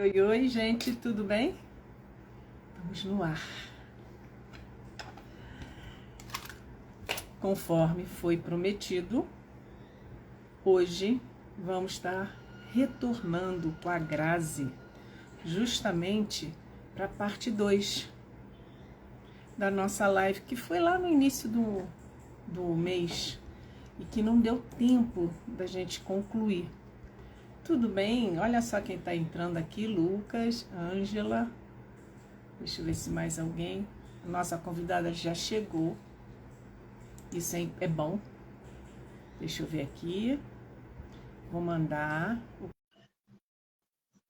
Oi, oi, gente, tudo bem? Vamos no ar. Conforme foi prometido, hoje vamos estar retornando com a Grazi, justamente para a parte 2 da nossa live, que foi lá no início do mês e que não deu tempo da gente concluir. Tudo bem? Olha só quem está entrando aqui, Lucas, Ângela. Deixa eu ver se mais alguém. Nossa convidada já chegou. Isso é bom. Deixa eu ver aqui. Vou mandar.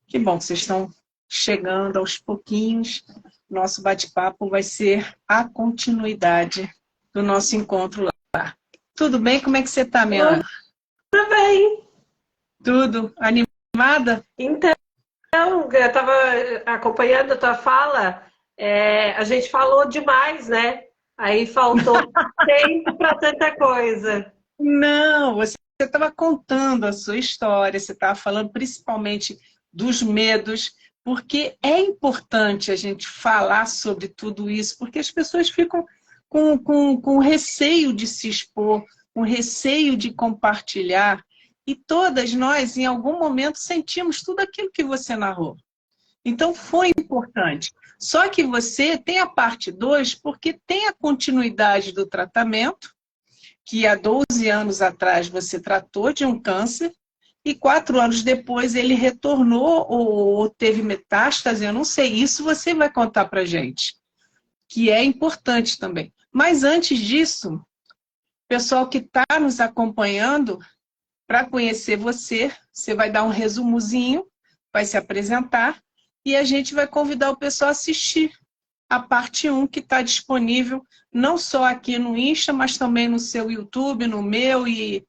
Que bom que vocês estão chegando aos pouquinhos. Nosso bate-papo vai ser a continuidade do nosso encontro lá. Tudo bem? Como é que você está, minha? Tudo bem. Tudo? Animada? Então, eu estava acompanhando a tua fala, a gente falou demais, né? Aí faltou tempo para tanta coisa. Não, você estava contando a sua história, você estava falando principalmente dos medos, porque é importante a gente falar sobre tudo isso, porque as pessoas ficam com receio de se expor, com receio de compartilhar, e todas nós, em algum momento, sentimos tudo aquilo que você narrou. Então, foi importante. Só que você tem a parte 2, porque tem a continuidade do tratamento, que há 12 anos atrás você tratou de um câncer e 4 anos depois ele retornou ou teve metástase, eu não sei, isso você vai contar para gente, que é importante também. Mas antes disso, pessoal que está nos acompanhando, para conhecer você, você vai dar um resumozinho, vai se apresentar e a gente vai convidar o pessoal a assistir a parte 1 que está disponível não só aqui no Insta, mas também no seu YouTube, no meu, e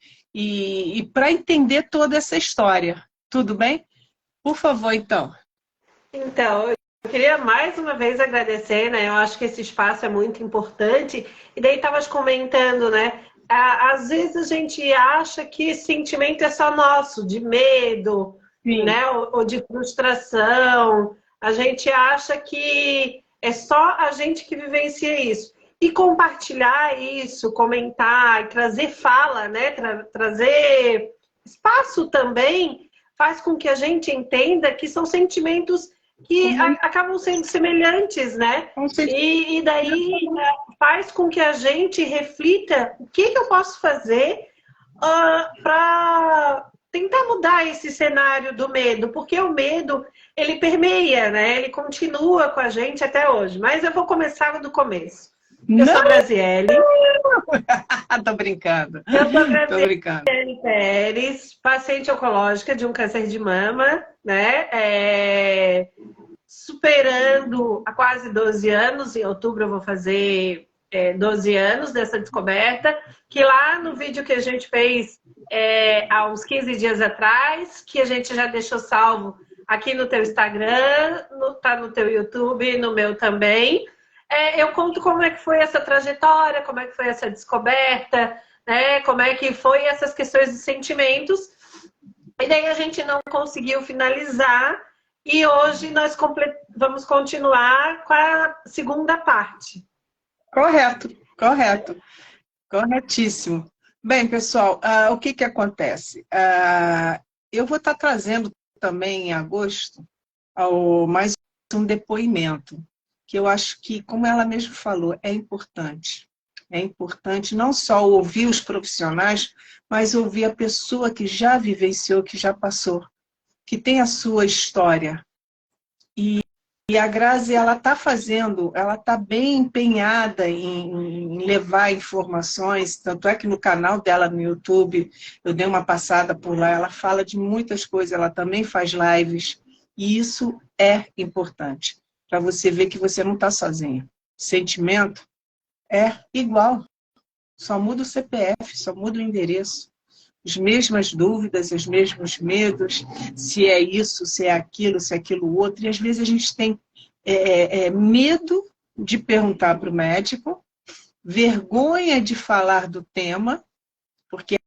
para entender toda essa história. Tudo bem? Por favor, então. Então, eu queria mais uma vez agradecer, né? Eu acho que esse espaço é muito importante. E daí estavas comentando, né? Às vezes a gente acha que esse sentimento é só nosso, de medo, Sim. né? Ou de frustração. A gente acha que é só a gente que vivencia isso. E compartilhar isso, comentar, trazer fala, né? Trazer espaço também faz com que a gente entenda que são sentimentos que acabam sendo semelhantes, né? E daí faz com que a gente reflita o que eu posso fazer para tentar mudar esse cenário do medo, porque o medo, ele permeia, né? Ele continua com a gente até hoje. Mas eu vou começar do começo. Eu sou a Não, Graziele. tô brincando. Eu sou a Tô Graziele brincando. Pérez, paciente oncológica de um câncer de mama, né? Superando há quase 12 anos, em outubro eu vou fazer 12 anos dessa descoberta, que lá no vídeo que a gente fez há uns 15 dias atrás, que a gente já deixou salvo aqui no teu Instagram, tá no teu YouTube, no meu também. Eu conto como é que foi essa trajetória, como é que foi essa descoberta, né? Como é que foi essas questões de sentimentos. E daí a gente não conseguiu finalizar e hoje nós vamos continuar com a segunda parte. Correto, correto. Corretíssimo. Bem, pessoal, o que que acontece? Eu vou estar trazendo também em agosto mais um depoimento, que eu acho que, como ela mesma falou, é importante. É importante não só ouvir os profissionais, mas ouvir a pessoa que já vivenciou, que já passou, que tem a sua história. E a Grazi, ela está fazendo, ela está bem empenhada em levar informações, tanto é que no canal dela no YouTube, eu dei uma passada por lá, ela fala de muitas coisas, ela também faz lives, e isso é importante, para você ver que você não está sozinha. Sentimento é igual, só muda o CPF, só muda o endereço. As mesmas dúvidas, os mesmos medos, se é isso, se é aquilo, se é aquilo outro. E às vezes a gente tem medo de perguntar para o médico, vergonha de falar do tema, porque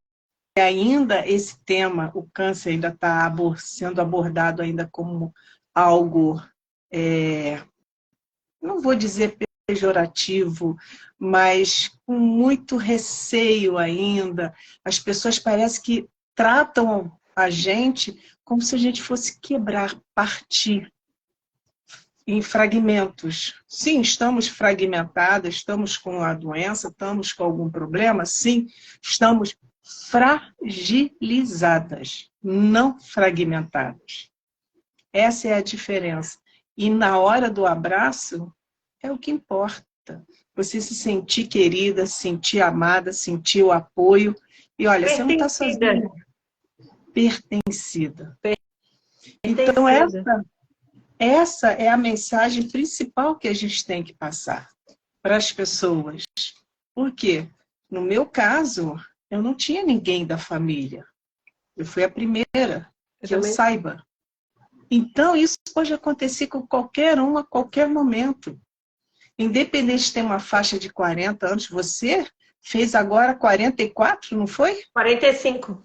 ainda esse tema, o câncer ainda está sendo abordado ainda como algo, não vou dizer pejorativo, mas com muito receio ainda. As pessoas parecem que tratam a gente como se a gente fosse quebrar, partir em fragmentos. Sim, estamos fragmentadas, estamos com a doença, estamos com algum problema, sim, estamos fragilizadas, não fragmentadas. Essa é a diferença. E na hora do abraço, é o que importa. Você se sentir querida, se sentir amada, sentir o apoio. E olha, você não está sozinha. Pertencida. Então, essa é a mensagem principal que a gente tem que passar para as pessoas. Por quê? No meu caso, eu não tinha ninguém da família. Eu fui a primeira, que eu saiba. Então, isso pode acontecer com qualquer um, a qualquer momento. Independente de ter uma faixa de 40 anos, você fez agora 44, não foi? 45.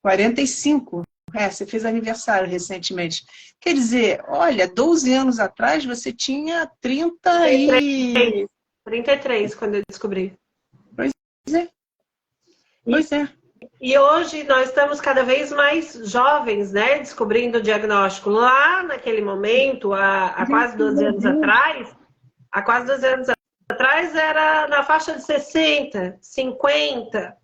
45. Você fez aniversário recentemente. Quer dizer, olha, 12 anos atrás você tinha 33, quando eu descobri. Pois é. Pois é. E hoje nós estamos cada vez mais jovens, né? Descobrindo o diagnóstico. Lá naquele momento, há quase 12 anos atrás, era na faixa de 60, 50,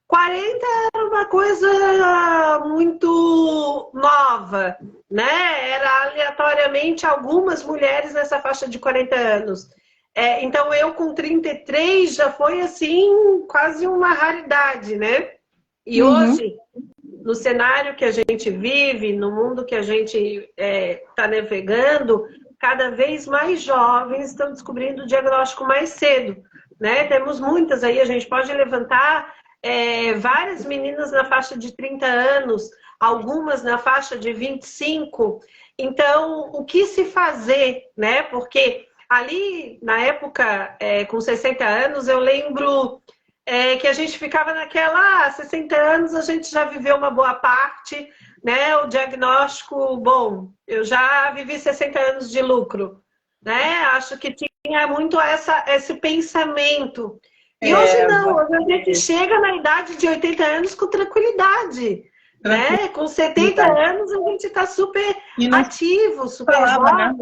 40 era uma coisa muito nova, né? Era aleatoriamente algumas mulheres nessa faixa de 40 anos. Então eu com 33 já foi assim, quase uma raridade, né? E hoje, no cenário que a gente vive, no mundo que a gente está navegando, cada vez mais jovens estão descobrindo o diagnóstico mais cedo, né? Temos muitas aí, a gente pode levantar várias meninas na faixa de 30 anos, algumas na faixa de 25. Então, o que se fazer, né? Porque ali, na época, com 60 anos, eu lembro que a gente ficava naquela, 60 anos a gente já viveu uma boa parte, né? O diagnóstico, bom, eu já vivi 60 anos de lucro, né? Acho que tinha muito esse pensamento. E hoje não, hoje a gente chega na idade de 80 anos com tranquilidade, né? Com 70 anos a gente está super ativo, super jovem. Né?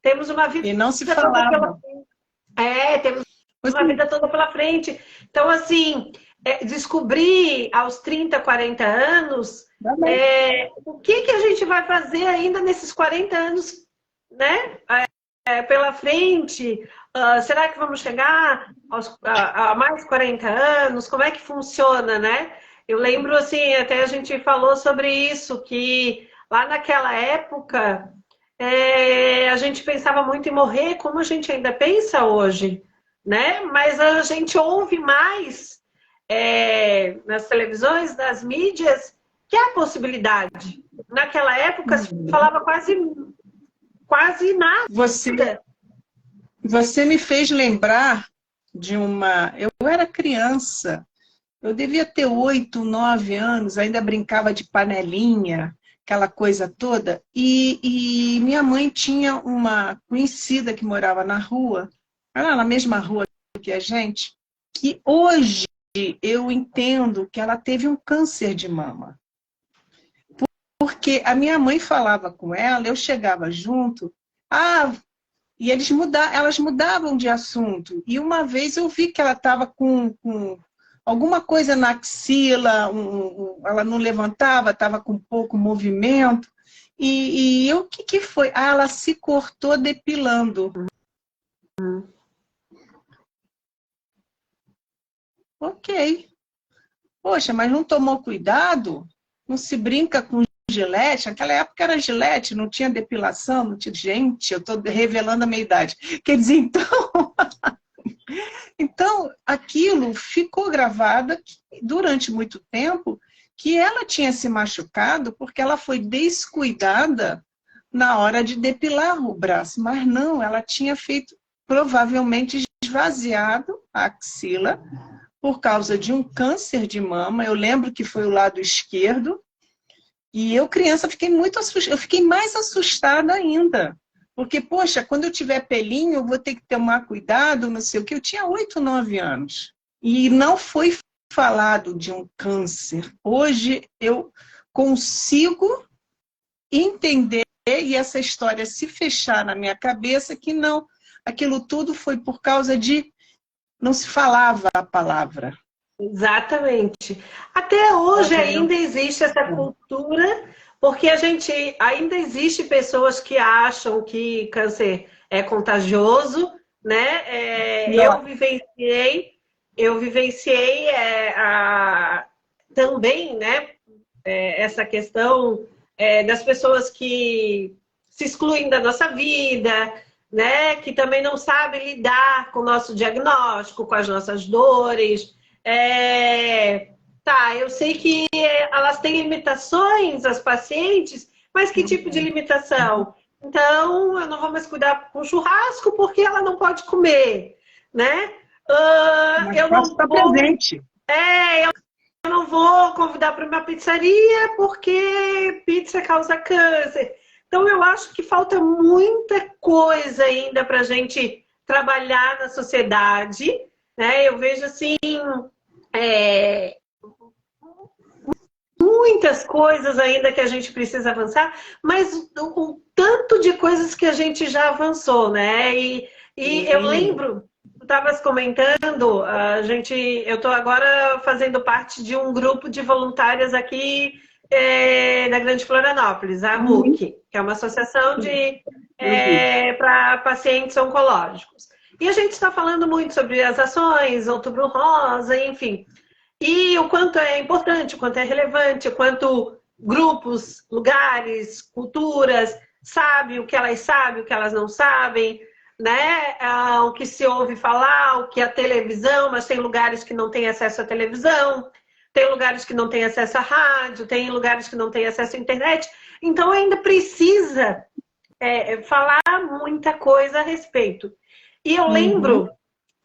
Temos uma vida... E não se falava. Temos uma vida toda pela frente. Então, assim, descobrir aos 30, 40 anos, o que a gente vai fazer ainda nesses 40 anos, né? Pela frente, será que vamos chegar a mais 40 anos? Como é que funciona, né? Eu lembro, assim, até a gente falou sobre isso, que lá naquela época, a gente pensava muito em morrer, como a gente ainda pensa hoje, né? Mas a gente ouve mais nas televisões, nas mídias, que há possibilidade. Naquela época se falava quase nada. Você me fez lembrar de uma... Eu era criança, eu devia ter 8, 9 anos, ainda brincava de panelinha, aquela coisa toda, e minha mãe tinha uma conhecida que morava na rua, na mesma rua que a gente, que hoje eu entendo que ela teve um câncer de mama. Porque a minha mãe falava com ela, eu chegava junto, e elas mudavam de assunto. E uma vez eu vi que ela estava com alguma coisa na axila, ela não levantava, estava com pouco movimento. E o que foi? Ela se cortou depilando. Ok. Poxa, mas não tomou cuidado? Não se brinca com gilete? Naquela época era gilete, não tinha depilação, não tinha... Gente, eu estou revelando a minha idade. Quer dizer, então, aquilo ficou gravado durante muito tempo, que ela tinha se machucado porque ela foi descuidada na hora de depilar o braço. Mas não, ela tinha feito, provavelmente, esvaziado a axila por causa de um câncer de mama. Eu lembro que foi o lado esquerdo. E eu, criança, fiquei muito assustada, eu fiquei mais assustada ainda. Porque, poxa, quando eu tiver pelinho, eu vou ter que tomar cuidado, não sei o quê. Eu tinha 8, 9 anos. E não foi falado de um câncer. Hoje eu consigo entender e essa história se fechar na minha cabeça que não, aquilo tudo foi por causa de não se falava a palavra. Exatamente. Até hoje ainda existe essa cultura, porque a gente ainda existe pessoas que acham que câncer é contagioso, né? Eu vivenciei também, né? Essa questão das pessoas que se excluem da nossa vida, né? Que também não sabem lidar com o nosso diagnóstico, com as nossas dores. Tá, eu sei que elas têm limitações, as pacientes, mas que tipo de limitação? Então, eu não vou mais cuidar com churrasco porque ela não pode comer, né? Eu não estar presente. Eu não vou convidar para uma pizzaria porque pizza causa câncer. Então, eu acho que falta muita coisa ainda para a gente trabalhar na sociedade, né? Eu vejo assim, muitas coisas ainda que a gente precisa avançar, mas o tanto de coisas que a gente já avançou, né? E eu lembro, tu estavas comentando, eu estou agora fazendo parte de um grupo de voluntárias aqui da Grande Florianópolis, a RUC, que é uma associação para pacientes oncológicos. E a gente está falando muito sobre as ações, Outubro Rosa, enfim. E o quanto é importante, o quanto é relevante, o quanto grupos, lugares, culturas sabem o que elas não sabem, né? O que se ouve falar, o que é a televisão, mas tem lugares que não têm acesso à televisão, tem lugares que não têm acesso à rádio, tem lugares que não têm acesso à internet. Então ainda precisa falar muita coisa a respeito. E eu lembro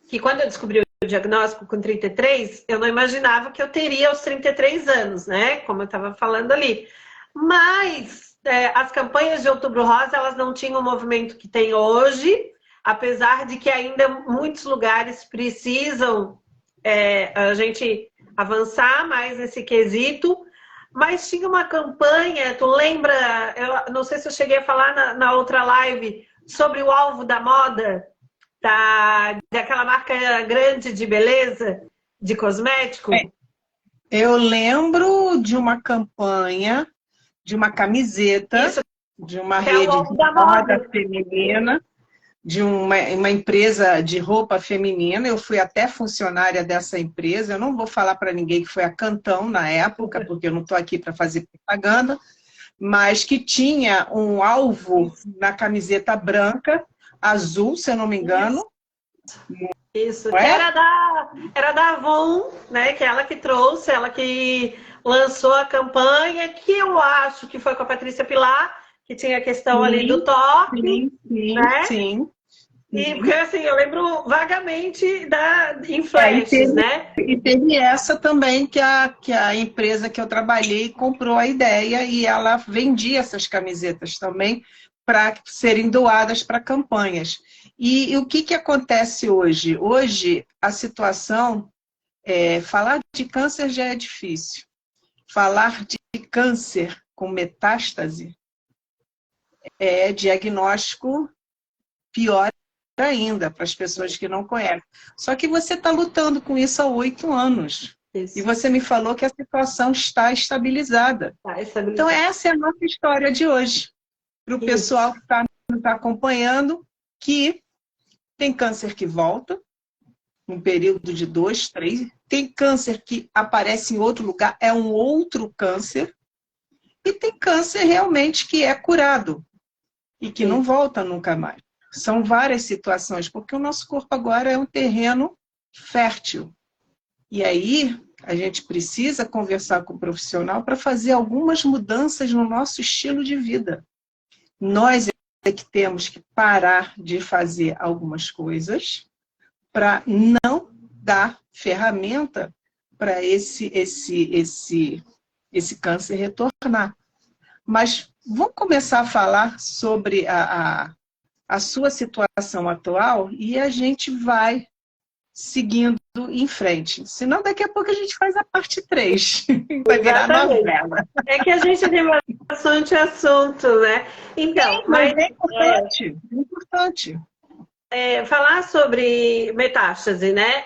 que quando eu descobri o diagnóstico com 33, eu não imaginava que eu teria aos 33 anos, né? Como eu estava falando ali. Mas as campanhas de Outubro Rosa, elas não tinham o movimento que tem hoje, apesar de que ainda muitos lugares precisam a gente avançar mais nesse quesito. Mas tinha uma campanha, tu lembra? Eu não sei se eu cheguei a falar na outra live sobre o alvo da moda, daquela marca grande de beleza, de cosmético. Eu lembro de uma campanha, de uma camiseta, de uma rede de moda feminina, de uma empresa de roupa feminina. Eu fui até funcionária dessa empresa. Eu não vou falar para ninguém que foi a Cantão na época, porque eu não estou aqui para fazer propaganda, mas que tinha um alvo na camiseta branca, azul, se eu não me engano. Isso. Era da Avon, né? Que ela que trouxe, ela que lançou a campanha, que eu acho que foi com a Patrícia Pilar, que tinha a questão ali do toque. Né? Sim. E porque assim, eu lembro vagamente em flashes, né? E teve essa também que a empresa que eu trabalhei comprou a ideia e ela vendia essas camisetas também para serem doadas para campanhas. E o que acontece hoje? Hoje, a situação, falar de câncer já é difícil. Falar de câncer com metástase é diagnóstico pior ainda para as pessoas que não conhecem. Só que você está lutando com isso há 8 anos. Isso. E você me falou que a situação está estabilizada. Então, essa é a nossa história de hoje. Para o pessoal que está nos acompanhando, que tem câncer que volta, num período de 2, 3. Tem câncer que aparece em outro lugar, é um outro câncer. E tem câncer realmente que é curado e que não volta nunca mais. São várias situações, porque o nosso corpo agora é um terreno fértil. E aí, a gente precisa conversar com o profissional para fazer algumas mudanças no nosso estilo de vida. Nós é que temos que parar de fazer algumas coisas para não dar ferramenta para esse câncer retornar. Mas vamos começar a falar sobre a sua situação atual e a gente vai seguindo em frente. Senão, daqui a pouco a gente faz a parte 3. Vai virar novela. É que a gente tem bastante assunto, né? Então, mas é importante. É importante. Falar sobre metástase, né?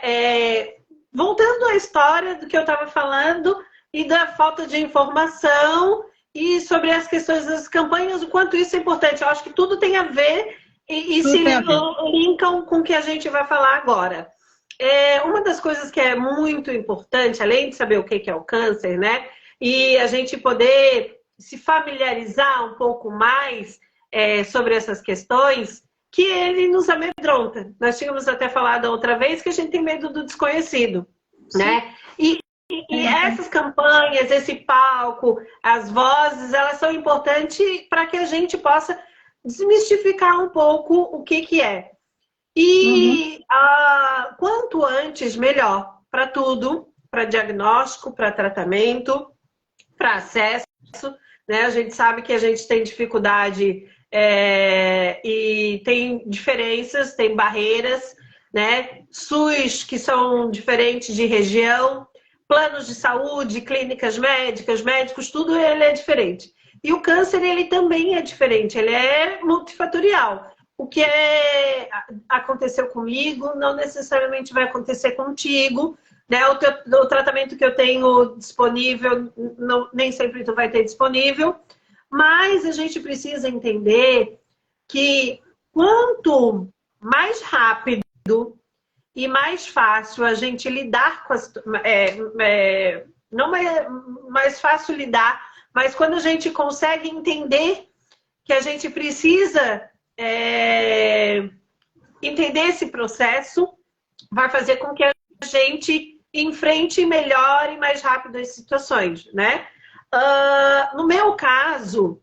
Voltando à história do que eu estava falando e da falta de informação e sobre as questões das campanhas, o quanto isso é importante. Eu acho que tudo tem a ver e se linkam com o que a gente vai falar agora. Uma das coisas que é muito importante, além de saber o que é o câncer, né? E a gente poder se familiarizar um pouco mais sobre essas questões, que ele nos amedronta. Nós tínhamos até falado outra vez que a gente tem medo do desconhecido, né? E essas campanhas, esse palco, as vozes, elas são importantes para que a gente possa desmistificar um pouco o que é. E quanto antes, melhor. Para tudo, para diagnóstico, para tratamento, para acesso, né? A gente sabe que a gente tem dificuldade e tem diferenças, tem barreiras, né? SUS, que são diferentes de região, planos de saúde, clínicas médicas, médicos, tudo ele é diferente. E o câncer, ele também é diferente, ele é multifatorial. O que aconteceu comigo não necessariamente vai acontecer contigo, né? O tratamento que eu tenho disponível, nem sempre tu vai ter disponível, mas a gente precisa entender que quanto mais rápido e mais fácil a gente lidar com as... não é mais fácil lidar, mas quando a gente consegue entender que a gente precisa entender esse processo, vai fazer com que a gente enfrente melhor e mais rápido as situações, né? No meu caso,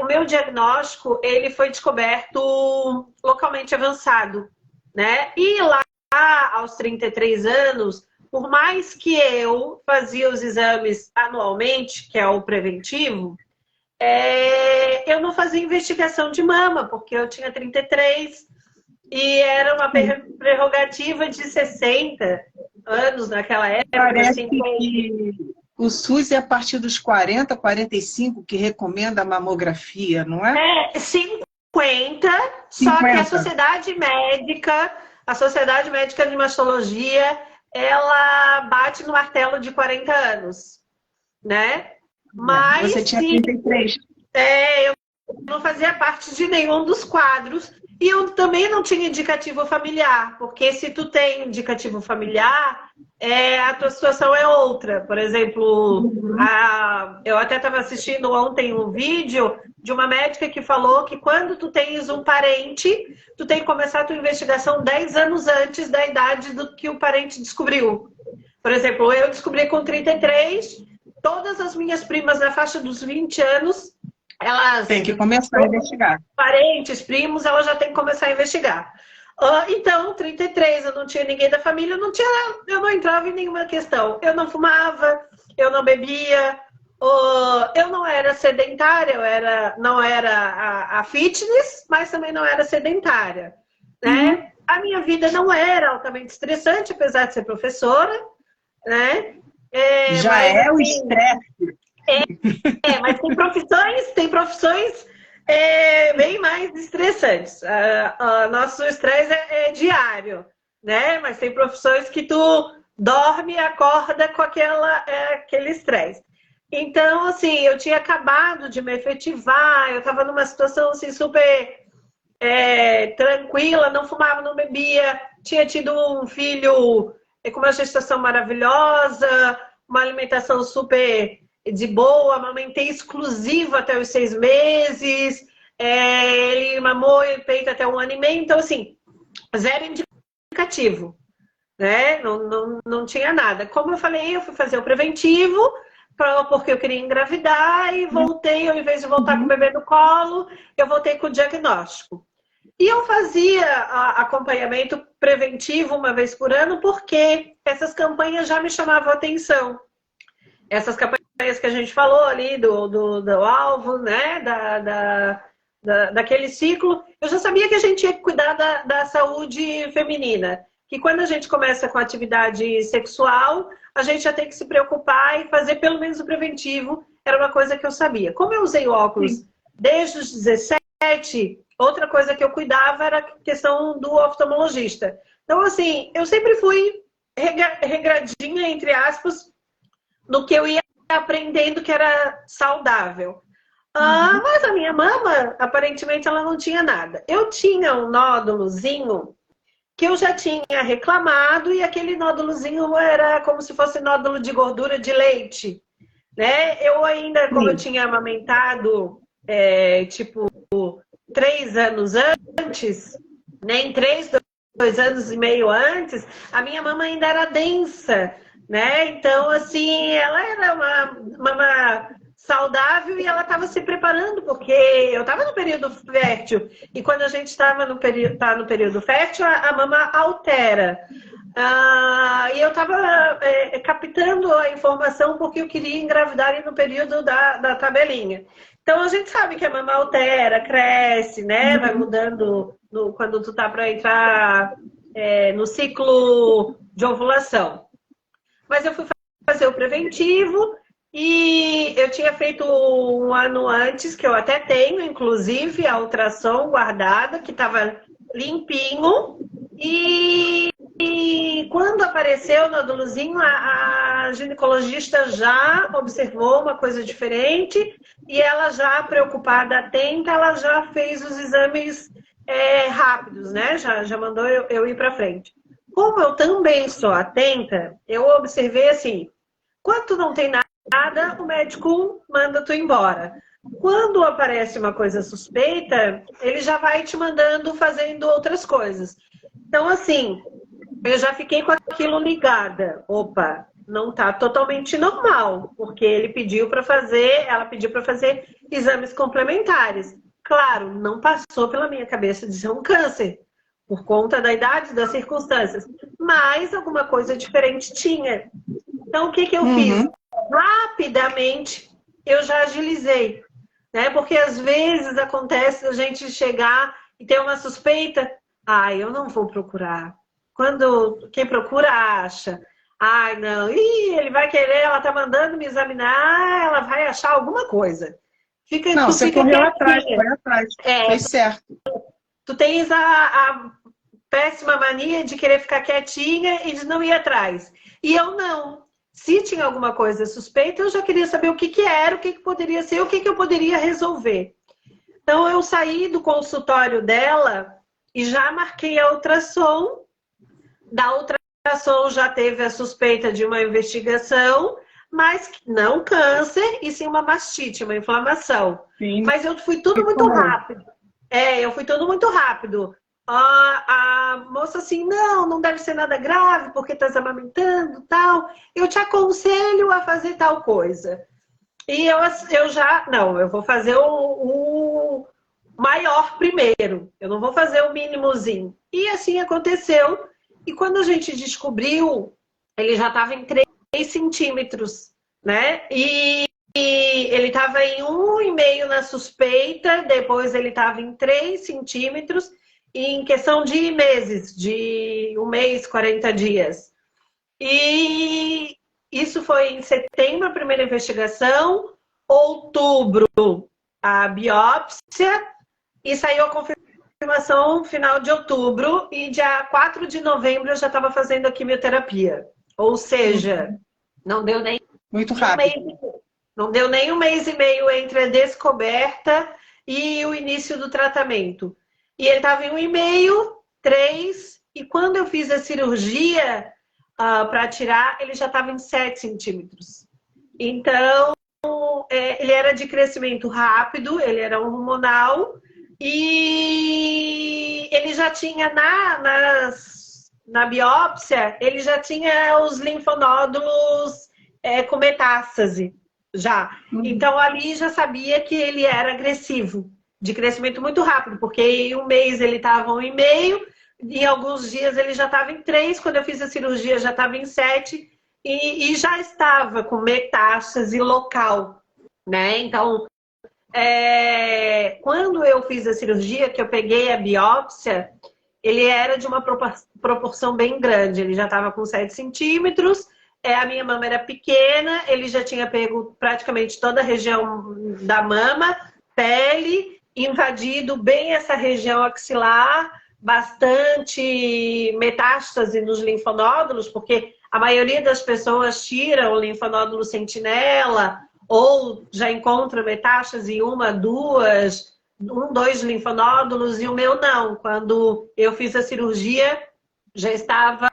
o meu diagnóstico ele foi descoberto localmente avançado, né? E lá, aos 33 anos, por mais que eu fazia os exames anualmente, que é o preventivo, eu não fazia investigação de mama, porque eu tinha 33 e era uma prerrogativa de 60 anos naquela época. Parece que o SUS é a partir dos 40, 45 que recomenda a mamografia, não é? 50, só que a Sociedade Médica de Mastologia, ela bate no martelo de 40 anos, né? Mas você tinha 33. Eu não fazia parte de nenhum dos quadros e eu também não tinha indicativo familiar, porque se tu tem indicativo familiar, a tua situação é outra. Por exemplo, eu até estava assistindo ontem um vídeo de uma médica que falou que quando tu tens um parente, tu tem que começar a tua investigação 10 anos antes da idade do que o parente descobriu. Por exemplo, eu descobri com 33, todas as minhas primas na faixa dos 20 anos, elas... Tem que começar a investigar. Parentes, primos, elas já têm que começar a investigar. Então, 33, eu não tinha ninguém da família, eu não entrava em nenhuma questão. Eu não fumava, eu não bebia, eu não era sedentária, não era a fitness, mas também não era sedentária, né? A minha vida não era altamente estressante, apesar de ser professora, né? Mas, o estresse. Mas tem profissões bem mais estressantes. Nosso estresse é diário, né? Mas tem profissões que tu dorme e acorda com aquele estresse. Então, assim, eu tinha acabado de me efetivar, eu estava numa situação assim, super tranquila, não fumava, não bebia, tinha tido um filho com uma gestação maravilhosa, uma alimentação super de boa, amamentei exclusivo até os 6 meses, ele mamou e peito até 1 ano e meio, então assim, zero indicativo, né? Não tinha nada. Como eu falei, eu fui fazer o preventivo, porque eu queria engravidar e voltei, ao invés de voltar com o bebê no colo, eu voltei com o diagnóstico. E eu fazia acompanhamento preventivo 1 vez por ano, porque essas campanhas já me chamavam a atenção. Essas campanhas esse que a gente falou ali, do alvo, né? Daquele ciclo. Eu já sabia que a gente tinha que cuidar da saúde feminina. Que quando a gente começa com atividade sexual, a gente já tem que se preocupar e fazer pelo menos o preventivo. Era uma coisa que eu sabia. Como eu usei óculos desde os 17, outra coisa que eu cuidava era a questão do oftalmologista. Então, assim, eu sempre fui regradinha, entre aspas, do que eu ia aprendendo que era saudável. Mas a minha mama, aparentemente, ela não tinha nada. Eu tinha um nódulozinho que eu já tinha reclamado e aquele nódulozinho era como se fosse nódulo de gordura de leite, né? Eu ainda, como eu tinha amamentado, tipo, 3 anos antes, nem 2 anos e meio antes, a minha mama ainda era densa, né? Então, assim, ela era uma saudável e ela estava se preparando, porque eu estava no período fértil. E quando a gente estava no período fértil, a mama altera. E eu estava captando a informação porque eu queria engravidar no período da tabelinha. Então, a gente sabe que a mama altera, cresce, né? Vai mudando quando tu tá para entrar no ciclo de ovulação. Mas eu fui fazer o preventivo e eu tinha feito um ano antes, que eu até tenho, inclusive, a ultrassom guardada, que estava limpinho. E quando apareceu o nódulozinho, a ginecologista já observou uma coisa diferente e ela já, preocupada, atenta, ela já fez os exames rápidos, né? Já mandou eu ir para frente. Como eu também sou atenta, eu observei assim, quando não tem nada, o médico manda tu embora. Quando aparece uma coisa suspeita, ele já vai te mandando fazendo outras coisas. Então, assim, eu já fiquei com aquilo ligada. Opa, não tá totalmente normal, porque ela pediu para fazer exames complementares. Claro, não passou pela minha cabeça de ser um câncer, por conta da idade, das circunstâncias. Mas alguma coisa diferente tinha. Então, o que eu fiz? Rapidamente, eu já agilizei. Né? Porque às vezes acontece a gente chegar e ter uma suspeita. Eu não vou procurar. Quando quem procura, acha. Não. Ele vai querer, ela tá mandando me examinar, ela vai achar alguma coisa. Você correu atrás, foi atrás. Fez certo. Tu tens a péssima mania de querer ficar quietinha e de não ir atrás. E eu não. Se tinha alguma coisa suspeita, eu já queria saber o que era, o que poderia ser, o que eu poderia resolver. Então, eu saí do consultório dela e já marquei a ultrassom. Da ultrassom já teve a suspeita de uma investigação, mas não câncer, e sim uma mastite, uma inflamação. Sim. Mas eu fui tudo muito rápido. Eu fui tudo muito rápido. A moça assim, não deve ser nada grave, porque estás amamentando, tal. Eu te aconselho a fazer tal coisa. E eu já, eu vou fazer o maior primeiro. Eu não vou fazer o mínimozinho. E assim aconteceu. E quando a gente descobriu, ele já estava em 3 centímetros, né? E ele estava em 1,5 na suspeita, depois ele estava em 3 centímetros, e em questão de meses, de 1 mês, 40 dias. E isso foi em setembro, a primeira investigação, outubro, a biópsia, e saiu a confirmação final de outubro, e dia 4 de novembro eu já estava fazendo a quimioterapia. Ou seja, não deu nem muito rápido. Não deu nem 1 mês e meio entre a descoberta e o início do tratamento. E ele estava em 1,5, 3, e quando eu fiz a cirurgia para tirar, ele já estava em 7 centímetros. Então, ele era de crescimento rápido, ele era hormonal, e ele já tinha na biópsia, ele já tinha os linfonódulos com metástase, já. Então, ali já sabia que ele era agressivo, de crescimento muito rápido, porque em 1 mês ele estava 1,5, em alguns dias ele já estava em 3, quando eu fiz a cirurgia já estava em 7, e já estava com metástase local, né? Então, quando eu fiz a cirurgia, que eu peguei a biópsia, ele era de uma proporção bem grande. Ele já estava com 7 centímetros, a minha mama era pequena, ele já tinha pego praticamente toda a região da mama, pele, invadido bem essa região axilar, bastante metástase nos linfonódulos, porque a maioria das pessoas tira o linfonódulo sentinela ou já encontra metástase em 1, 2, 2 linfonódulos, e o meu não. Quando eu fiz a cirurgia, já estava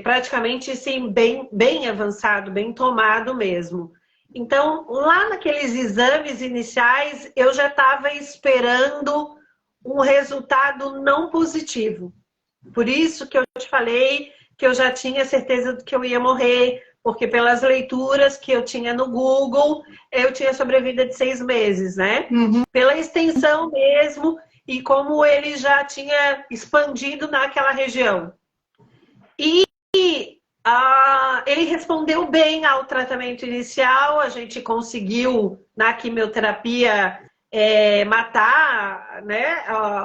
praticamente assim, bem avançado, bem tomado mesmo. Então, lá naqueles exames iniciais, eu já estava esperando um resultado não positivo. Por isso que eu te falei que eu já tinha certeza de que eu ia morrer, porque pelas leituras que eu tinha no Google, eu tinha sobrevida de 6 meses, né? Uhum. Pela extensão mesmo, e como ele já tinha expandido naquela região. E ele respondeu bem ao tratamento inicial, a gente conseguiu, na quimioterapia, matar, né,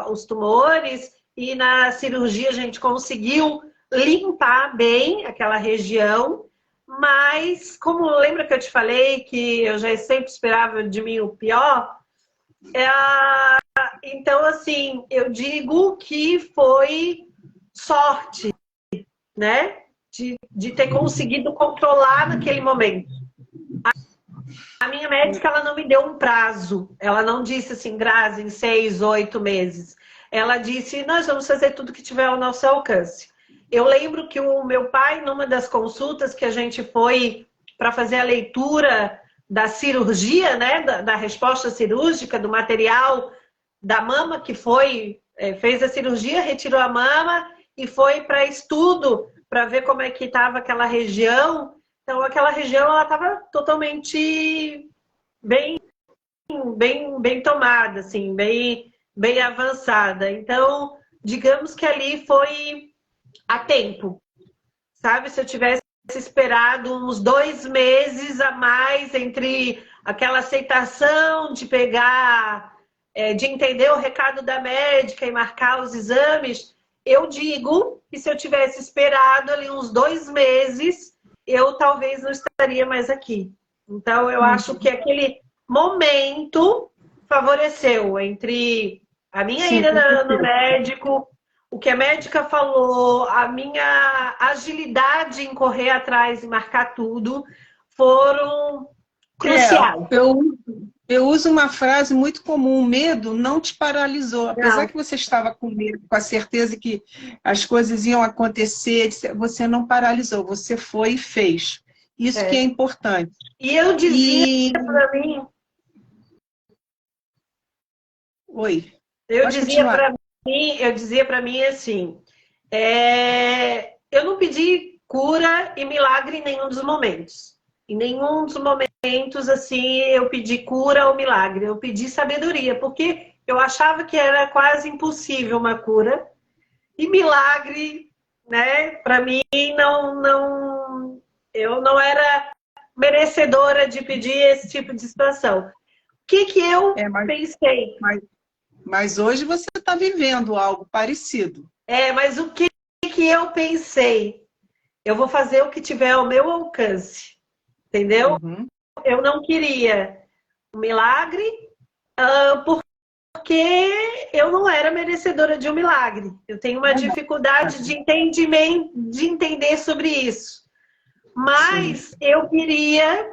os tumores, e na cirurgia a gente conseguiu limpar bem aquela região, mas como lembra que eu te falei que eu já sempre esperava de mim o pior, então assim, eu digo que foi sorte, né? De ter conseguido controlar naquele momento. A minha médica, ela não me deu um prazo. Ela não disse assim, Grazi, em 6, 8 meses. Ela disse, nós vamos fazer tudo que tiver ao nosso alcance. Eu lembro que o meu pai, numa das consultas que a gente foi para fazer a leitura da cirurgia, né? Da resposta cirúrgica, do material da mama, que fez a cirurgia, retirou a mama e foi para estudo para ver como é que estava aquela região. Então, aquela região ela estava totalmente bem tomada, assim, bem avançada. Então, digamos que ali foi a tempo, sabe? Se eu tivesse esperado uns 2 meses a mais entre aquela aceitação de pegar, de entender o recado da médica e marcar os exames, eu digo que se eu tivesse esperado ali uns 2 meses, eu talvez não estaria mais aqui. Então, eu acho que aquele momento favoreceu entre a minha ida no médico, o que a médica falou, a minha agilidade em correr atrás e marcar tudo, foram cruciais. Eu uso uma frase muito comum, o medo não te paralisou. Apesar Não. que você estava com medo, com a certeza que as coisas iam acontecer, você não paralisou, você foi e fez. Isso que é importante. E eu dizia para mim... Oi. Eu dizia para mim assim, eu não pedi cura e milagre em nenhum dos momentos. Em nenhum dos momentos, assim, eu pedi cura ou milagre. Eu pedi sabedoria, porque eu achava que era quase impossível uma cura. E milagre, né, para mim, eu não era merecedora de pedir esse tipo de situação. O que eu pensei? Mas hoje você está vivendo algo parecido. Mas o que eu pensei? Eu vou fazer o que tiver ao meu alcance. Entendeu? Uhum. Eu não queria um milagre, porque eu não era merecedora de um milagre. Eu tenho uma dificuldade de entender sobre isso. Mas eu queria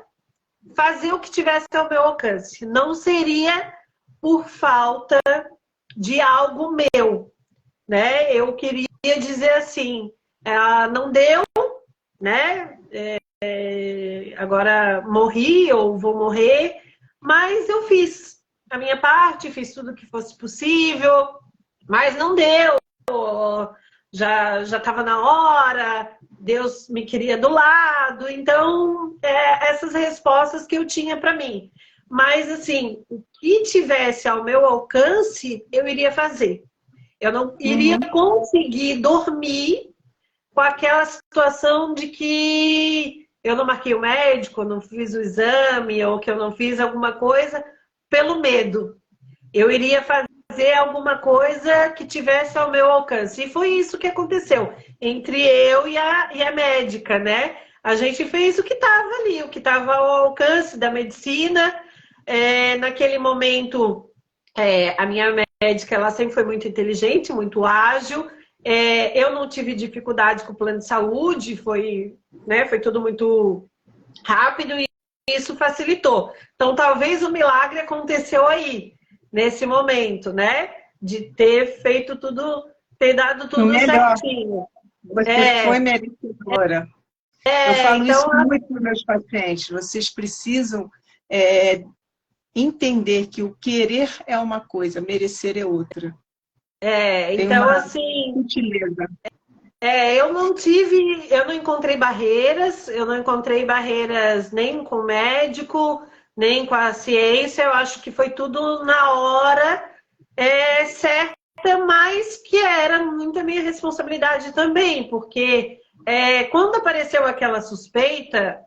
fazer o que tivesse ao meu alcance. Não seria por falta de algo meu, né? Eu queria dizer assim, não deu, né? Agora morri ou vou morrer, mas eu fiz a minha parte, fiz tudo que fosse possível, mas não deu. Já estava na hora, Deus me queria do lado, então essas respostas que eu tinha para mim. Mas assim, o que tivesse ao meu alcance, eu iria fazer. Eu não iria conseguir dormir com aquela situação de que eu não marquei o médico, não fiz o exame, ou que eu não fiz alguma coisa pelo medo. Eu iria fazer alguma coisa que tivesse ao meu alcance. E foi isso que aconteceu entre eu e a médica, né? A gente fez o que estava ali, o que estava ao alcance da medicina. Naquele momento, a minha médica, ela sempre foi muito inteligente, muito ágil. Eu não tive dificuldade com o plano de saúde, foi tudo muito rápido e isso facilitou. Então, talvez o milagre aconteceu aí, nesse momento, né? De ter feito tudo, ter dado tudo certinho. Você foi merecedora. Eu falo então, isso muito para os meus pacientes. Vocês precisam entender que o querer é uma coisa, merecer é outra. Então, assim, sutileza. eu não encontrei barreiras nem com o médico, nem com a ciência. Eu acho que foi tudo na hora certa, mas que era muita minha responsabilidade também, porque quando apareceu aquela suspeita,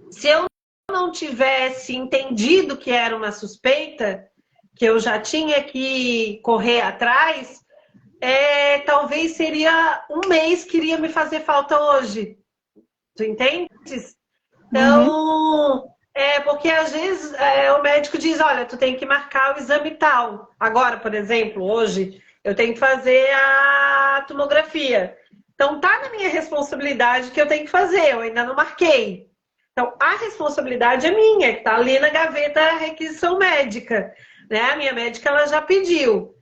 se eu não tivesse entendido que era uma suspeita, que eu já tinha que correr atrás, talvez seria um mês que iria me fazer falta hoje. Tu entendes? Então, porque às vezes o médico diz, olha, tu tem que marcar o exame tal. Agora, por exemplo, hoje, eu tenho que fazer a tomografia. Então, tá na minha responsabilidade que eu tenho que fazer, eu ainda não marquei. Então, a responsabilidade é minha, que está ali na gaveta requisição médica. Né? A minha médica, ela já pediu.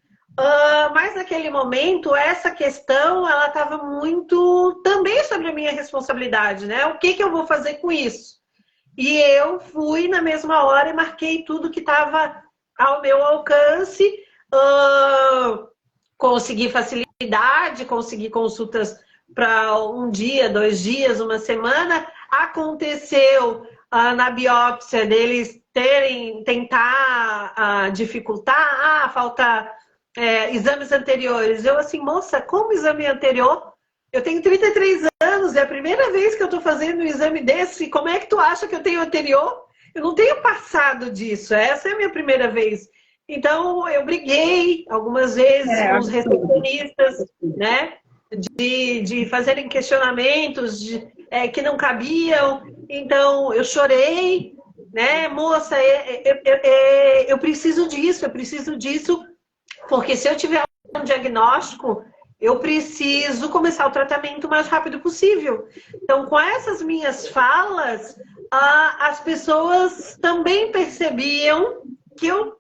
Mas naquele momento, essa questão, ela estava muito também sobre a minha responsabilidade, né? O que eu vou fazer com isso? E eu fui na mesma hora e marquei tudo que estava ao meu alcance. Consegui facilidade, consegui consultas para um dia, 2 dias, uma semana. Aconteceu na biópsia deles tentar dificultar, falta exames anteriores. Eu assim, moça, como exame anterior? Eu tenho 33 anos, é a primeira vez que eu estou fazendo um exame desse. Como é que tu acha que eu tenho anterior? Eu não tenho passado disso, essa é a minha primeira vez. Então, eu briguei algumas vezes com os recepcionistas, né? De fazerem questionamentos que não cabiam. Então, eu chorei, né? Moça, eu preciso disso, porque se eu tiver um diagnóstico, eu preciso começar o tratamento o mais rápido possível. Então, com essas minhas falas, as pessoas também percebiam que eu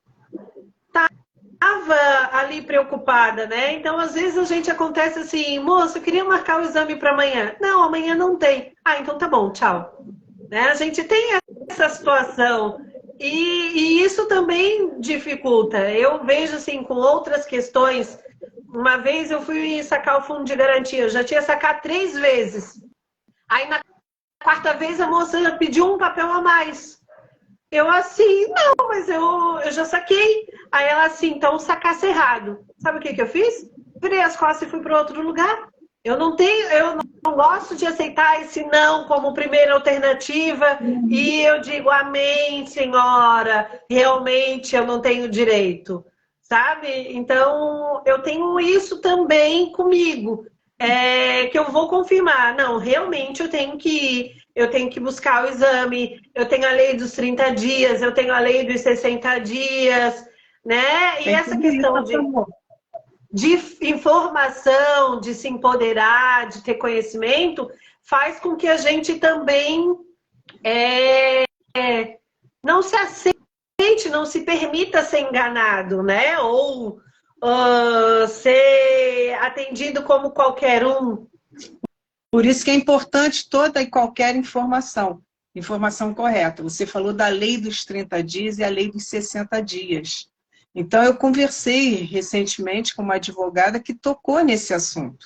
estava ali preocupada, né? Então, às vezes a gente acontece assim, moça, eu queria marcar o exame para amanhã. Não, amanhã não tem. Então tá bom, tchau. Né? A gente tem essa situação e isso também dificulta. Eu vejo assim com outras questões. Uma vez eu fui sacar o fundo de garantia, eu já tinha sacado 3 vezes. Aí na 4ª vez a moça pediu um papel a mais. Eu assim, não, mas eu já saquei. Aí ela assim, então sacasse errado. Sabe o que eu fiz? Virei as costas e fui para outro lugar. Eu não gosto de aceitar esse não como primeira alternativa. E eu digo, amém, senhora, realmente eu não tenho direito. Sabe? Então, eu tenho isso também comigo. Que eu vou confirmar. Não, realmente eu tenho que ir. Eu tenho que buscar o exame. Eu tenho a lei dos 30 dias. Eu tenho a lei dos 60 dias. Né? E essa questão de informação, de se empoderar, de ter conhecimento, faz com que a gente também não se aceite, não se permita ser enganado, né? Ou ser atendido como qualquer um. Por isso que é importante toda e qualquer informação correta. Você falou da lei dos 30 dias e a lei dos 60 dias. Então, eu conversei recentemente com uma advogada que tocou nesse assunto.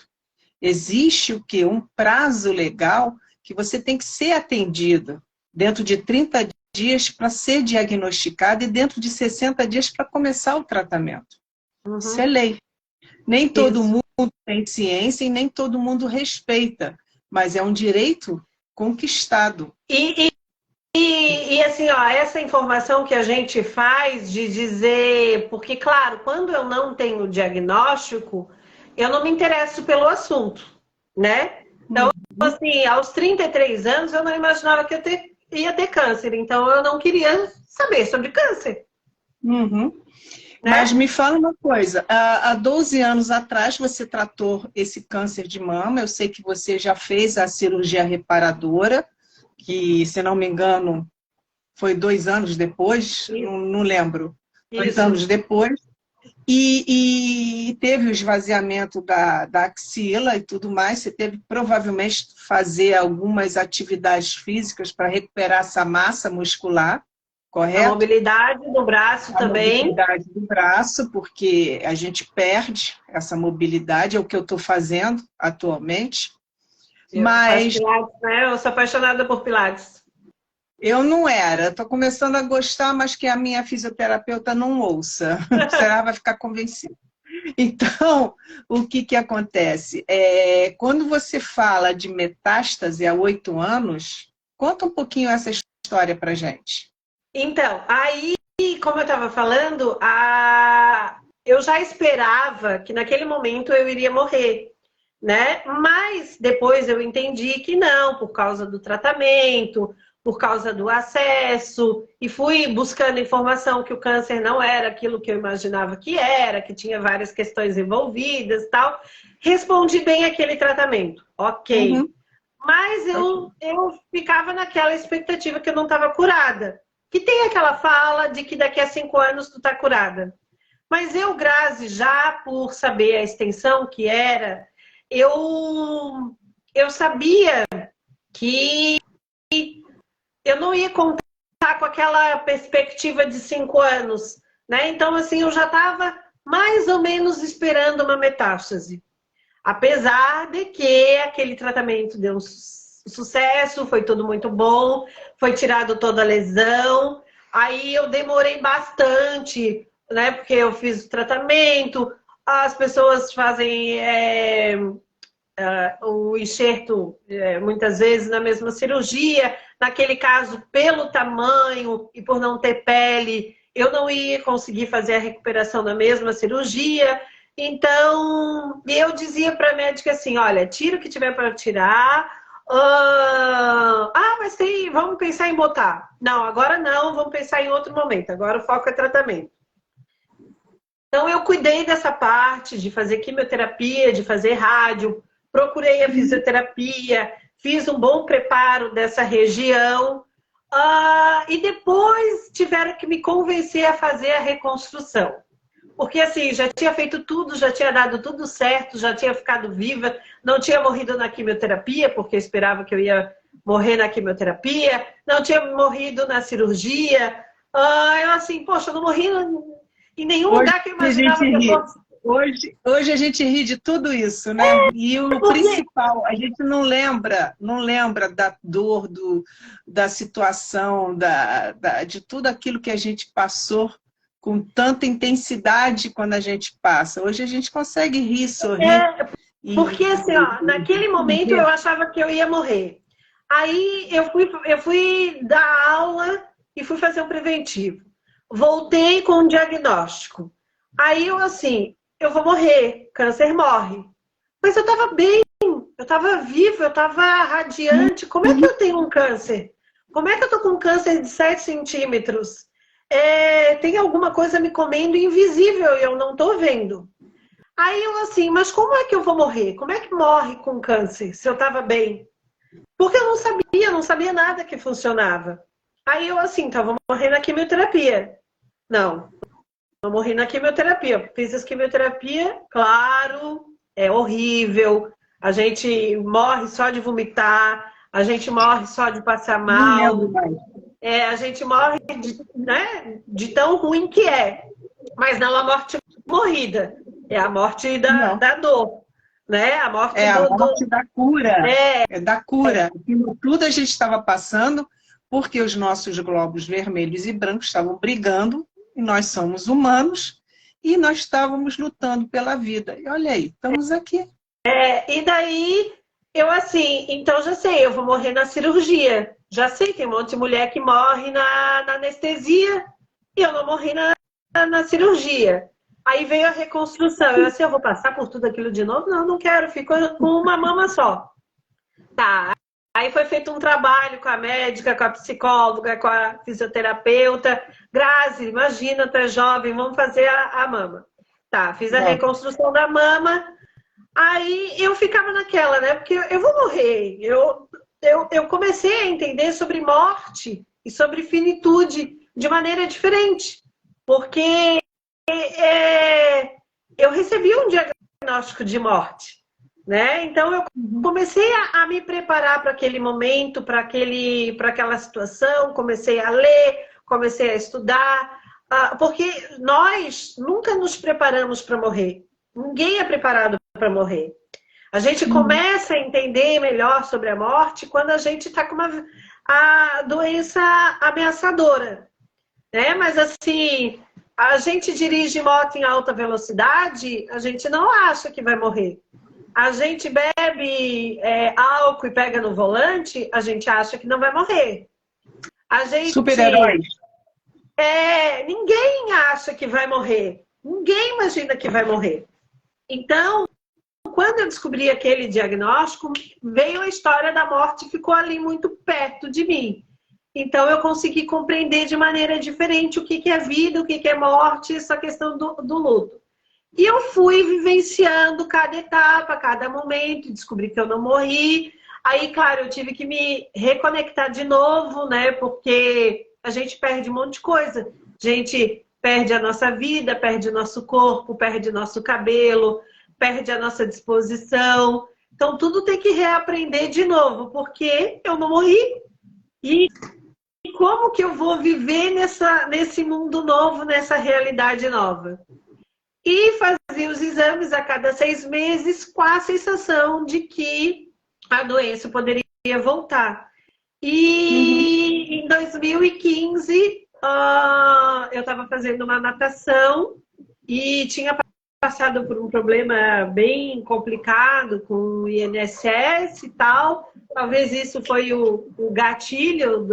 Existe o quê? Um prazo legal que você tem que ser atendido dentro de 30 dias para ser diagnosticado e dentro de 60 dias para começar o tratamento. Isso é lei. Nem todo mundo tem ciência e nem todo mundo respeita, mas é um direito conquistado. E assim, ó, essa informação que a gente faz de dizer, porque claro, quando eu não tenho diagnóstico, eu não me interesso pelo assunto, né? Então, assim, aos 33 anos eu não imaginava que ia ter câncer, então eu não queria saber sobre câncer. Uhum. Né? Mas me fala uma coisa, há 12 anos atrás você tratou esse câncer de mama, eu sei que você já fez a cirurgia reparadora, que, se não me engano, foi 2 anos depois, não lembro, 2 anos depois, e teve o esvaziamento da axila e tudo mais, você teve provavelmente fazer algumas atividades físicas para recuperar essa massa muscular, correto? A mobilidade do braço também. A mobilidade do braço, porque a gente perde essa mobilidade, é o que eu estou fazendo atualmente. Mas Pilates, né? Eu sou apaixonada por Pilates. Eu não era, estou começando a gostar, mas que a minha fisioterapeuta não ouça, senão ela vai ficar convencida. Então, o que acontece? Quando você fala de metástase há 8 anos, conta um pouquinho essa história para gente. Então, aí, como eu estava falando, eu já esperava que naquele momento eu iria morrer, né? Mas depois eu entendi que não, por causa do tratamento, por causa do acesso, e fui buscando informação que o câncer não era aquilo que eu imaginava que era, que tinha várias questões envolvidas e tal. Respondi bem aquele tratamento, ok. Uhum. Mas eu ficava naquela expectativa que eu não estava curada. Que tem aquela fala de que daqui a 5 anos tu tá curada. Mas eu, Grazi, já por saber a extensão que era, eu sabia que eu não ia contar com aquela perspectiva de 5 anos, né? Então, assim, eu já estava mais ou menos esperando uma metástase. Apesar de que aquele tratamento deu sucesso, foi tudo muito bom, foi tirado toda a lesão. Aí eu demorei bastante, né? Porque eu fiz o tratamento, as pessoas fazem o enxerto muitas vezes na mesma cirurgia. Naquele caso, pelo tamanho e por não ter pele, eu não ia conseguir fazer a recuperação na mesma cirurgia. Então, eu dizia para a médica assim, olha, tira o que tiver para tirar. Mas vamos pensar em botar. Não, agora não, vamos pensar em outro momento. Agora o foco é tratamento. Então, eu cuidei dessa parte de fazer quimioterapia, de fazer rádio, procurei a fisioterapia, fiz um bom preparo dessa região. E depois tiveram que me convencer a fazer a reconstrução. Porque assim, já tinha feito tudo, já tinha dado tudo certo, já tinha ficado viva, não tinha morrido na quimioterapia, porque eu esperava que eu ia morrer na quimioterapia, não tinha morrido na cirurgia. Eu assim, poxa, eu não morri em nenhum lugar que eu imaginava que eu fosse. Hoje a gente ri de tudo isso, né? E o principal, a gente não lembra da dor, da situação, de tudo aquilo que a gente passou com tanta intensidade quando a gente passa. Hoje a gente consegue rir, sorrir. Porque assim, ó, naquele momento eu achava que eu ia morrer. Aí eu fui dar aula e fui fazer um preventivo. Voltei com um diagnóstico. Aí eu assim, eu vou morrer, câncer morre. Mas eu tava bem, eu tava viva, eu tava radiante. Como é que eu tenho um câncer? Como é que eu tô com um câncer de 7 centímetros? Tem alguma coisa me comendo invisível e eu não tô vendo. Aí eu assim, mas como é que eu vou morrer? Como é que morre com câncer se eu tava bem? Porque eu não sabia nada que funcionava. Aí eu assim, então vou morrer na quimioterapia. Não morri na quimioterapia. Fiz a quimioterapia, claro, é horrível. A gente morre só de vomitar, a gente morre só de passar mal. A gente morre de tão ruim que é. Mas não a morte morrida. É a morte da dor. Né? A morte, a morte da cura. É da cura. Aquilo tudo a gente estava passando porque os nossos glóbulos vermelhos e brancos estavam brigando, e nós somos humanos, e nós estávamos lutando pela vida. E olha aí, estamos aqui. E daí, eu assim, então já sei, eu vou morrer na cirurgia. Já sei, tem um monte de mulher que morre na anestesia e eu não morri na cirurgia. Aí veio a reconstrução. Eu assim, eu vou passar por tudo aquilo de novo? Não, não quero, fico com uma mama só. Tá. Aí foi feito um trabalho com a médica, com a psicóloga, com a fisioterapeuta. Grazi, imagina, tu é jovem, vamos fazer a mama. Tá, fiz a reconstrução da mama. Aí eu ficava naquela, né? Porque eu vou morrer. Eu comecei a entender sobre morte e sobre finitude de maneira diferente. Porque eu recebi um diagnóstico de morte, né? Então eu comecei a me preparar para aquele momento, para aquela situação, comecei a ler, comecei a estudar, porque nós nunca nos preparamos para morrer. Ninguém é preparado para morrer. A gente começa a entender melhor sobre a morte quando a gente está com a doença ameaçadora, né? Mas assim, a gente dirige moto em alta velocidade, a gente não acha que vai morrer. A gente bebe álcool e pega no volante, a gente acha que não vai morrer. A gente... Super-heróis. Ninguém acha que vai morrer. Ninguém imagina que vai morrer. Então, quando eu descobri aquele diagnóstico, veio a história da morte e ficou ali muito perto de mim. Então, eu consegui compreender de maneira diferente o que é vida, o que é morte, essa questão do luto. E eu fui vivenciando cada etapa, cada momento, descobri que eu não morri. Aí, claro, eu tive que me reconectar de novo, né? Porque a gente perde um monte de coisa. A gente perde a nossa vida, perde o nosso corpo, perde o nosso cabelo, perde a nossa disposição. Então, tudo tem que reaprender de novo, porque eu não morri. E como que eu vou viver nesse mundo novo, nessa realidade nova? E fazia os exames a cada 6 meses com a sensação de que a doença poderia voltar. E em 2015, eu estava fazendo uma natação e tinha passado por um problema bem complicado com o INSS e tal. Talvez isso foi o gatilho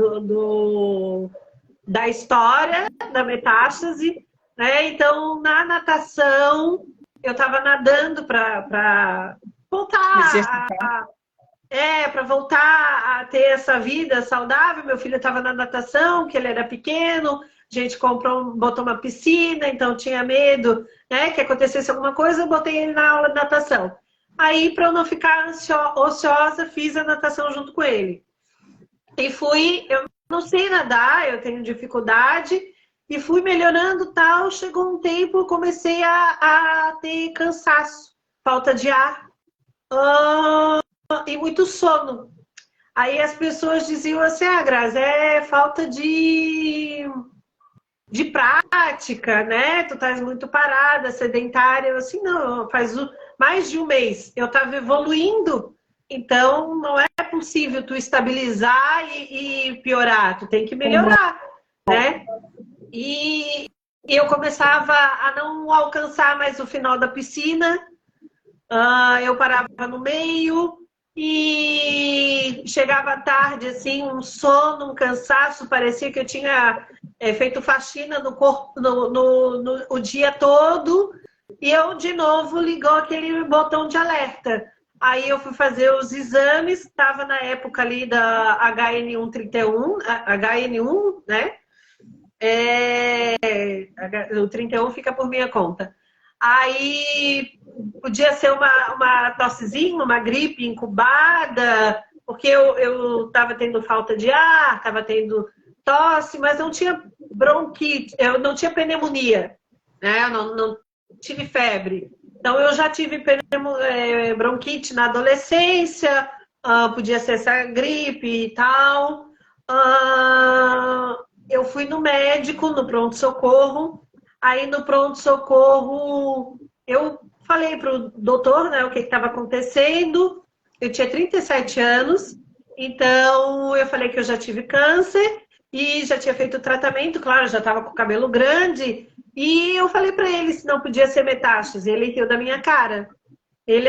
da história da metástase. Então, na natação, eu estava nadando para voltar para voltar a ter essa vida saudável. Meu filho estava na natação, que ele era pequeno, a gente botou uma piscina, então tinha medo, né, que acontecesse alguma coisa, eu botei ele na aula de natação. Aí, para eu não ficar ociosa, fiz a natação junto com ele. E eu não sei nadar, eu tenho dificuldade, e fui melhorando tal. Chegou um tempo, eu comecei a ter cansaço, falta de ar e muito sono. Aí as pessoas diziam assim, Grazi, é falta de prática, né? Tu estás muito parada, sedentária. Eu assim, não, faz mais de um mês. Eu estava evoluindo, então não é possível tu estabilizar e piorar. Tu tem que melhorar, né? E eu começava a não alcançar mais o final da piscina, eu parava no meio e chegava à tarde, assim, um sono, um cansaço, parecia que eu tinha feito faxina no corpo o dia todo, e eu de novo ligou aquele botão de alerta. Aí eu fui fazer os exames, estava na época ali da HN1, né? O 31 fica por minha conta. Aí podia ser uma tossezinha, uma gripe incubada, porque eu estava tendo falta de ar, estava tendo tosse, mas não tinha bronquite, eu não tinha pneumonia, né? Eu não tive febre. Então eu já tive bronquite na adolescência, podia ser essa gripe e tal. Eu fui no médico, no pronto-socorro. Aí no pronto-socorro eu falei pro doutor, né, o que estava acontecendo. Eu tinha 37 anos, então eu falei que eu já tive câncer e já tinha feito tratamento, claro, já estava com o cabelo grande E eu falei para ele se não podia ser metástase. Ele riu da minha cara. Ele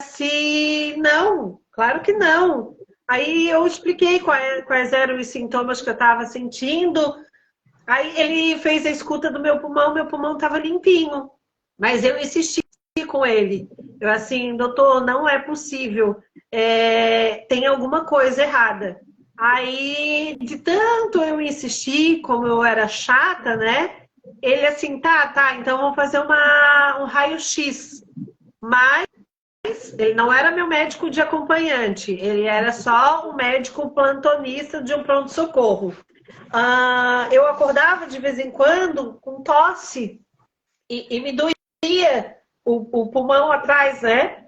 assim, não, claro que não. Aí eu expliquei quais eram os sintomas que eu estava sentindo. Aí ele fez a escuta do meu pulmão estava limpinho. Mas eu insisti com ele. Eu assim, doutor, não é possível. Tem alguma coisa errada. Aí, de tanto eu insistir, como eu era chata, né? Ele assim, tá, então vamos fazer um raio-x. Mas ele não era meu médico de acompanhante, ele era só um médico plantonista de um pronto-socorro. Eu acordava de vez em quando com tosse e me doía o pulmão atrás, né?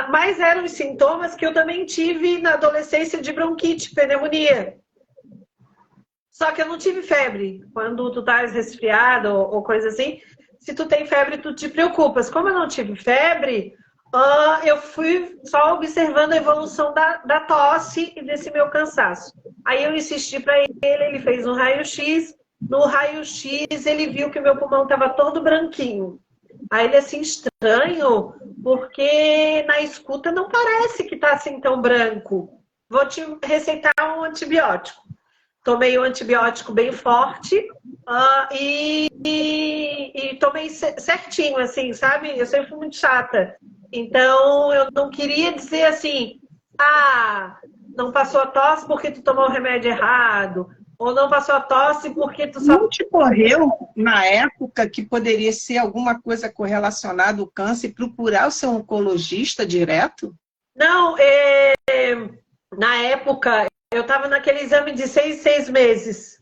Mas eram os sintomas que eu também tive na adolescência de bronquite, pneumonia. Só que eu não tive febre. Quando tu estás resfriado ou coisa assim, se tu tem febre, tu te preocupas. Como eu não tive febre, eu fui só observando a evolução da tosse e desse meu cansaço. Aí eu insisti para ele fez um raio-x. No raio-x, ele viu que o meu pulmão estava todo branquinho. Aí ele assim, estranho, porque na escuta não parece que está assim tão branco. Vou te receitar um antibiótico. Tomei um antibiótico bem forte e tomei certinho, assim, sabe? Eu sempre fui muito chata. Então, eu não queria dizer assim, não passou a tosse porque tu tomou o remédio errado, ou não passou a tosse porque tu só... Não te correu, na época, que poderia ser alguma coisa correlacionada ao câncer e procurar o seu oncologista direto? Não, na época, eu estava naquele exame de 6 meses,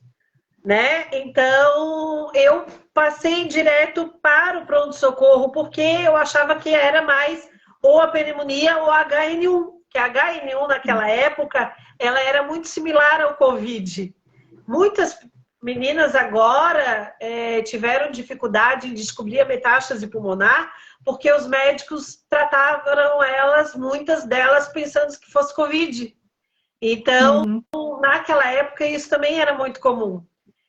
né? Então, eu passei direto para o pronto-socorro, porque eu achava que era mais ou a pneumonia ou a HN1, que a HN1 naquela época, ela era muito similar ao Covid. Muitas meninas agora tiveram dificuldade em descobrir a metástase pulmonar, porque os médicos tratavam elas, muitas delas, pensando que fosse Covid. Então, naquela época, isso também era muito comum.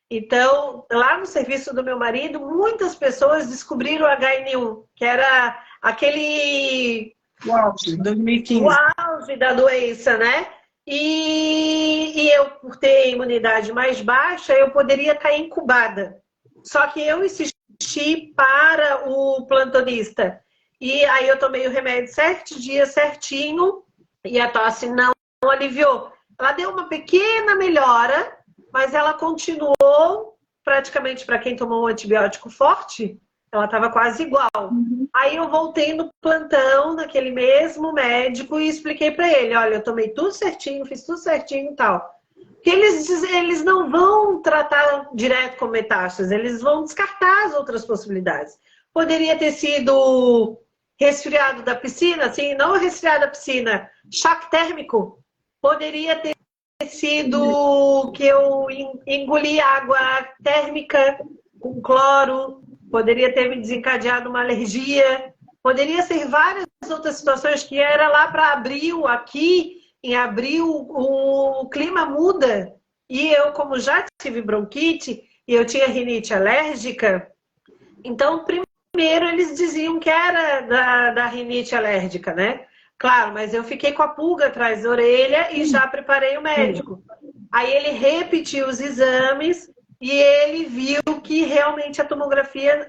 Então, lá no serviço do meu marido, muitas pessoas descobriram o HN1, que era aquele... O auge, 2015. O auge da doença, né? E eu, por ter imunidade mais baixa, eu poderia estar incubada. Só que eu insisti para o plantonista. E aí eu tomei o remédio 7 dias certinho e a tosse não aliviou. Ela deu uma pequena melhora, mas ela continuou, praticamente para quem tomou um antibiótico forte, ela estava quase igual. Aí eu voltei no plantão, naquele mesmo médico, e expliquei para ele, olha, eu tomei tudo certinho, fiz tudo certinho e tal. Porque eles não vão tratar direto com metástase, eles vão descartar as outras possibilidades. Poderia ter sido resfriado da piscina, assim, não resfriado da piscina, choque térmico. Poderia ter sido que eu engoli água térmica com cloro, poderia ter me desencadeado uma alergia, poderia ser várias outras situações que era lá para abril, aqui em abril o clima muda e eu, como já tive bronquite e eu tinha rinite alérgica, então primeiro eles diziam que era da rinite alérgica, né? Claro, mas eu fiquei com a pulga atrás da orelha e já preparei o médico. Aí ele repetiu os exames e ele viu que realmente a tomografia,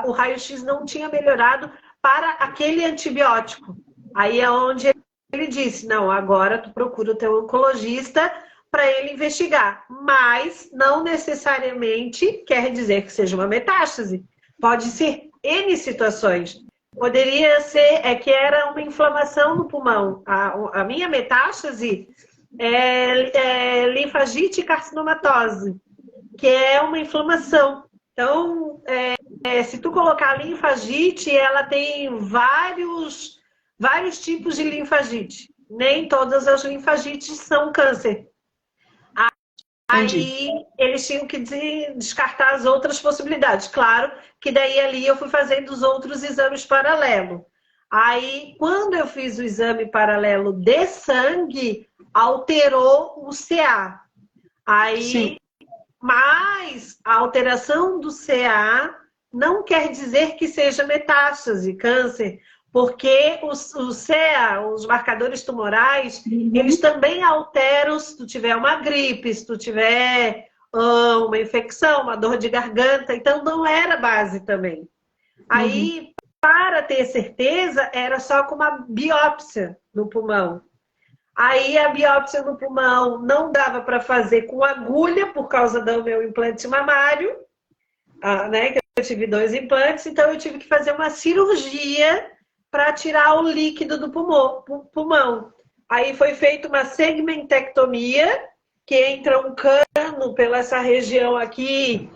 o raio-x não tinha melhorado para aquele antibiótico. Aí é onde ele disse, não, agora tu procura o teu oncologista para ele investigar. Mas não necessariamente quer dizer que seja uma metástase. Pode ser N situações. Poderia ser que era uma inflamação no pulmão. A minha metástase é linfagite e carcinomatose, que é uma inflamação. Então, se tu colocar linfagite, ela tem vários tipos de linfagite. Nem todas as linfagites são câncer. Aí eles tinham que descartar as outras possibilidades. Claro que daí ali eu fui fazendo os outros exames paralelos. Aí, quando eu fiz o exame paralelo de sangue, alterou o CA. Aí, Mas a alteração do CA não quer dizer que seja metástase, câncer, porque o CA, os marcadores tumorais, eles também alteram se tu tiver uma gripe, se tu tiver uma infecção, uma dor de garganta, então não era base também. Aí, para ter certeza, era só com uma biópsia no pulmão. Aí a biópsia no pulmão não dava para fazer com agulha por causa do meu implante mamário, né? Que eu tive 2 implantes, então eu tive que fazer uma cirurgia para tirar o líquido do pulmão. Aí foi feita uma segmentectomia, que entra um cano pela essa região aqui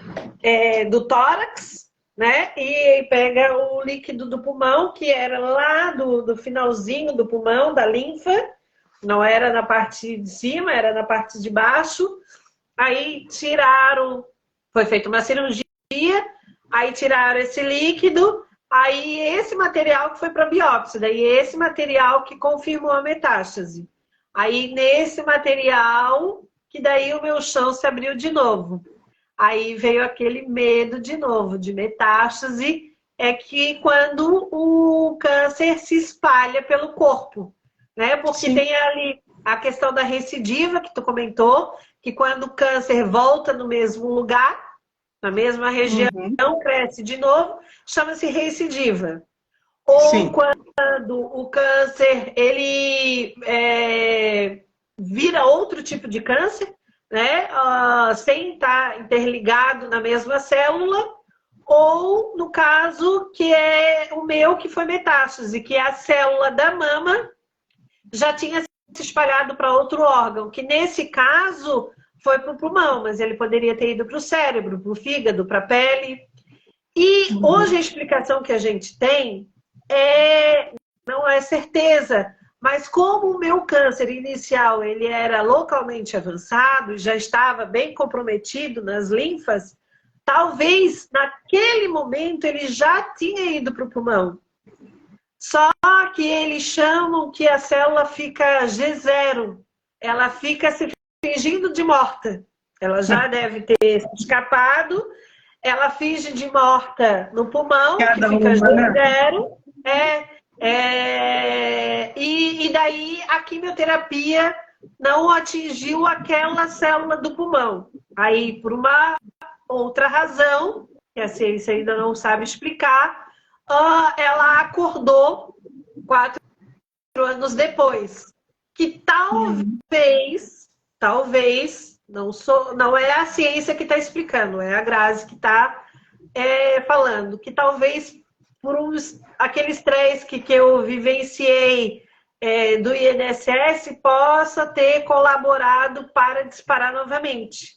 do tórax, né? E pega o líquido do pulmão, que era lá do finalzinho do pulmão, da linfa. Não era na parte de cima, era na parte de baixo. Aí tiraram, foi feita uma cirurgia, aí tiraram esse líquido, aí esse material que foi para biópsia, daí esse material que confirmou a metástase. Aí nesse material, que daí o meu chão se abriu de novo. Aí veio aquele medo de novo, de metástase, é que quando o câncer se espalha pelo corpo. Né? Porque Sim. Tem ali a questão da recidiva, que tu comentou, que quando o câncer volta no mesmo lugar, na mesma região, cresce de novo, chama-se recidiva. Ou Sim. Quando o câncer ele vira outro tipo de câncer, né? Sem estar interligado na mesma célula, ou no caso que é o meu, que foi metástase, que é a célula da mama já tinha se espalhado para outro órgão, que nesse caso foi para o pulmão, mas ele poderia ter ido para o cérebro, para o fígado, para a pele. E hoje a explicação que a gente tem não é certeza, mas como o meu câncer inicial ele era localmente avançado e já estava bem comprometido nas linfas, talvez naquele momento ele já tinha ido para o pulmão. Só que eles chamam que a célula fica G0. Ela fica se fingindo de morta. Ela já deve ter escapado. Ela finge de morta no pulmão, que fica G0. E daí a quimioterapia não atingiu aquela célula do pulmão. Aí, por uma outra razão, que a ciência ainda não sabe explicar, ela acordou 4 anos depois. Que talvez, não é a ciência que está explicando, é a Grazi que está falando, que talvez por aquele estresse que eu vivenciei do INSS possa ter colaborado para disparar novamente.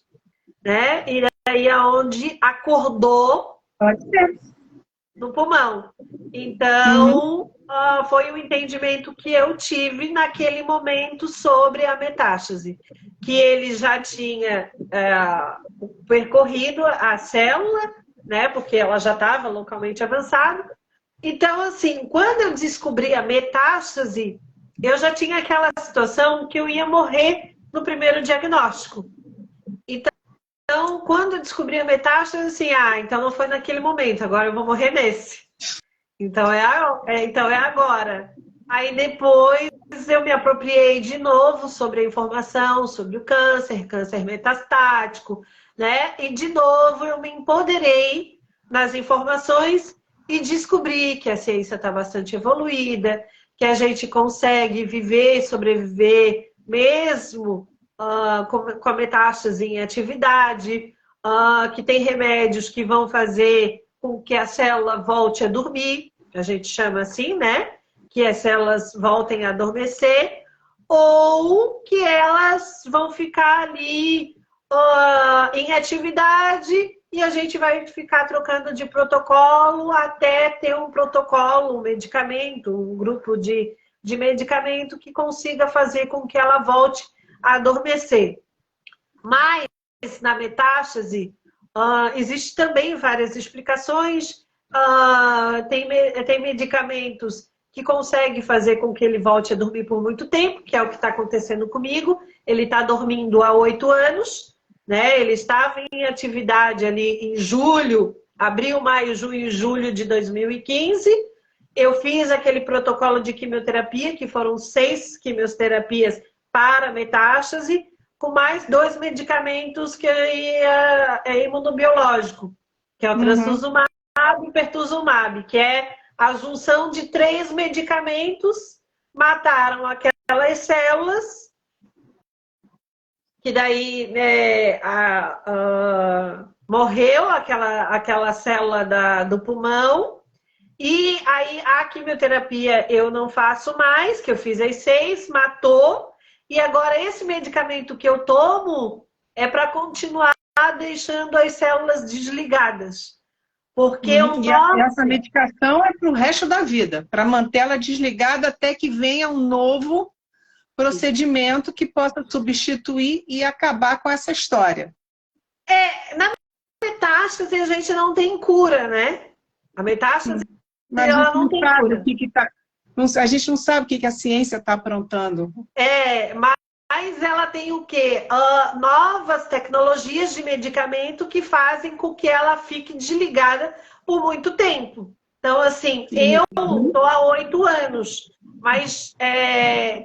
Né? E daí é onde acordou. Pode ser. No pulmão. Então, foi o entendimento que eu tive naquele momento sobre a metástase. Que ele já tinha percorrido a célula, né? Porque ela já estava localmente avançada. Então, assim, quando eu descobri a metástase, eu já tinha aquela situação que eu ia morrer no primeiro diagnóstico. Então, quando eu descobri a metástase, assim, então não foi naquele momento, agora eu vou morrer nesse. Então é agora. Aí depois eu me apropriei de novo sobre a informação, sobre o câncer metastático, né? E de novo eu me empoderei nas informações e descobri que a ciência está bastante evoluída, que a gente consegue viver, sobreviver mesmo com a metástase em atividade, que tem remédios que vão fazer com que a célula volte a dormir, a gente chama assim, né? Que as células voltem a adormecer, ou que elas vão ficar ali em atividade e a gente vai ficar trocando de protocolo até ter um protocolo, um medicamento, um grupo de medicamento que consiga fazer com que ela volte a adormecer. Mas na metástase existe também várias explicações. Tem medicamentos que conseguem fazer com que ele volte a dormir por muito tempo, que é o que está acontecendo comigo. Ele está dormindo há 8 anos, né? Ele estava em atividade ali em julho, abril, maio, junho e julho de 2015. Eu fiz aquele protocolo de quimioterapia, que foram 6 quimioterapias para metástase, com mais 2 medicamentos que é imunobiológico, que é o trastuzumab e pertuzumab, que é a junção de 3 medicamentos, mataram aquelas células, que daí morreu aquela célula do pulmão, e aí a quimioterapia eu não faço mais, que eu fiz as 6, matou, e agora esse medicamento que eu tomo é para continuar deixando as células desligadas. Porque e essa medicação é para o resto da vida, para mantê-la desligada até que venha um novo procedimento que possa substituir e acabar com essa história. Na metástase a gente não tem cura, né? A metástase ela não tem cura. A gente não sabe o que a ciência está aprontando. Mas ela tem o quê? Novas tecnologias de medicamento que fazem com que ela fique desligada por muito tempo. Então, assim, eu estou há 8 anos, mas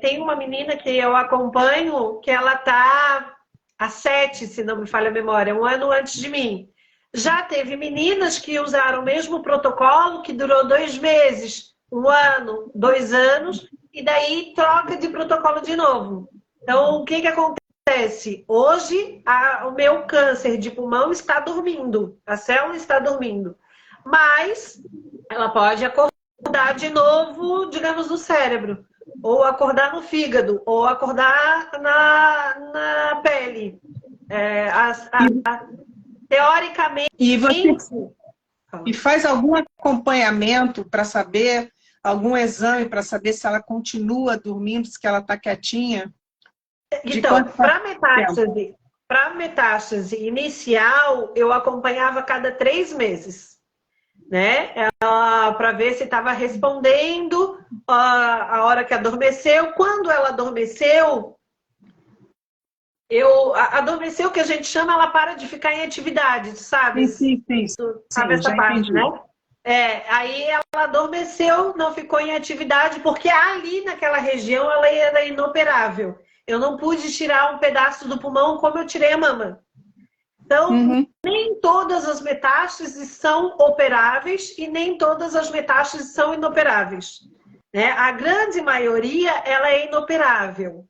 tem uma menina que eu acompanho que ela está há 7, se não me falha a memória, 1 ano antes de mim. Já teve meninas que usaram o mesmo protocolo, que durou 2 meses, 1 ano, 2 anos, e daí troca de protocolo de novo. Então, o que acontece? Hoje, o meu câncer de pulmão está dormindo, a célula está dormindo, mas ela pode acordar de novo, digamos, no cérebro, ou acordar no fígado, ou acordar na pele. Teoricamente... E faz algum acompanhamento para saber, algum exame para saber se ela continua dormindo, se ela está quietinha? Então, para metástase inicial, eu acompanhava a cada 3 meses, né? Para ver se estava respondendo a hora que adormeceu. Quando ela adormeceu, adormeceu, que a gente chama, ela para de ficar em atividade, sabe? Sim. Sabe essa parte, né? Aí ela adormeceu, não ficou em atividade, porque ali naquela região ela era inoperável. Eu não pude tirar um pedaço do pulmão como eu tirei a mama. Então, nem todas as metástases são operáveis e nem todas as metástases são inoperáveis, né? A grande maioria, ela é inoperável.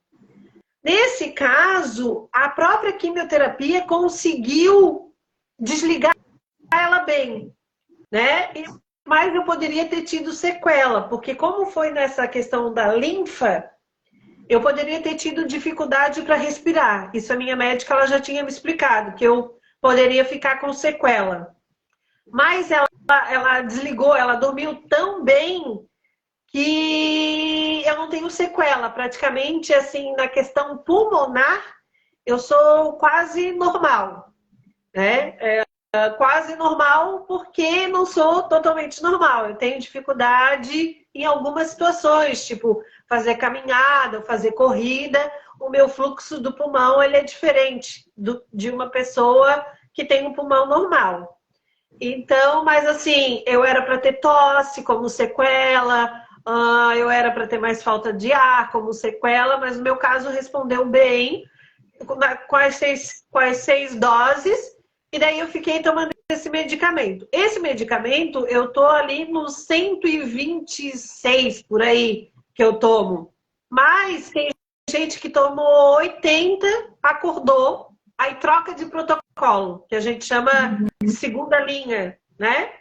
Nesse caso, a própria quimioterapia conseguiu desligar ela bem, né? Mas eu poderia ter tido sequela, porque como foi nessa questão da linfa, eu poderia ter tido dificuldade para respirar. Isso a minha médica ela já tinha me explicado, que eu poderia ficar com sequela. Mas ela desligou, ela dormiu tão bem que eu não tenho sequela. Praticamente, assim, na questão pulmonar, eu sou quase normal, né? Quase normal porque não sou totalmente normal. Eu tenho dificuldade em algumas situações, tipo fazer caminhada, fazer corrida. O meu fluxo do pulmão ele é diferente de uma pessoa que tem um pulmão normal. Então, mas assim, eu era para ter tosse como sequela, eu era para ter mais falta de ar como sequela, mas no meu caso respondeu bem com as 6 doses. E daí eu fiquei tomando esse medicamento. Esse medicamento, eu tô ali nos 126 por aí que eu tomo. Mas tem gente que tomou 80, acordou, aí troca de protocolo, que a gente chama de segunda linha, né?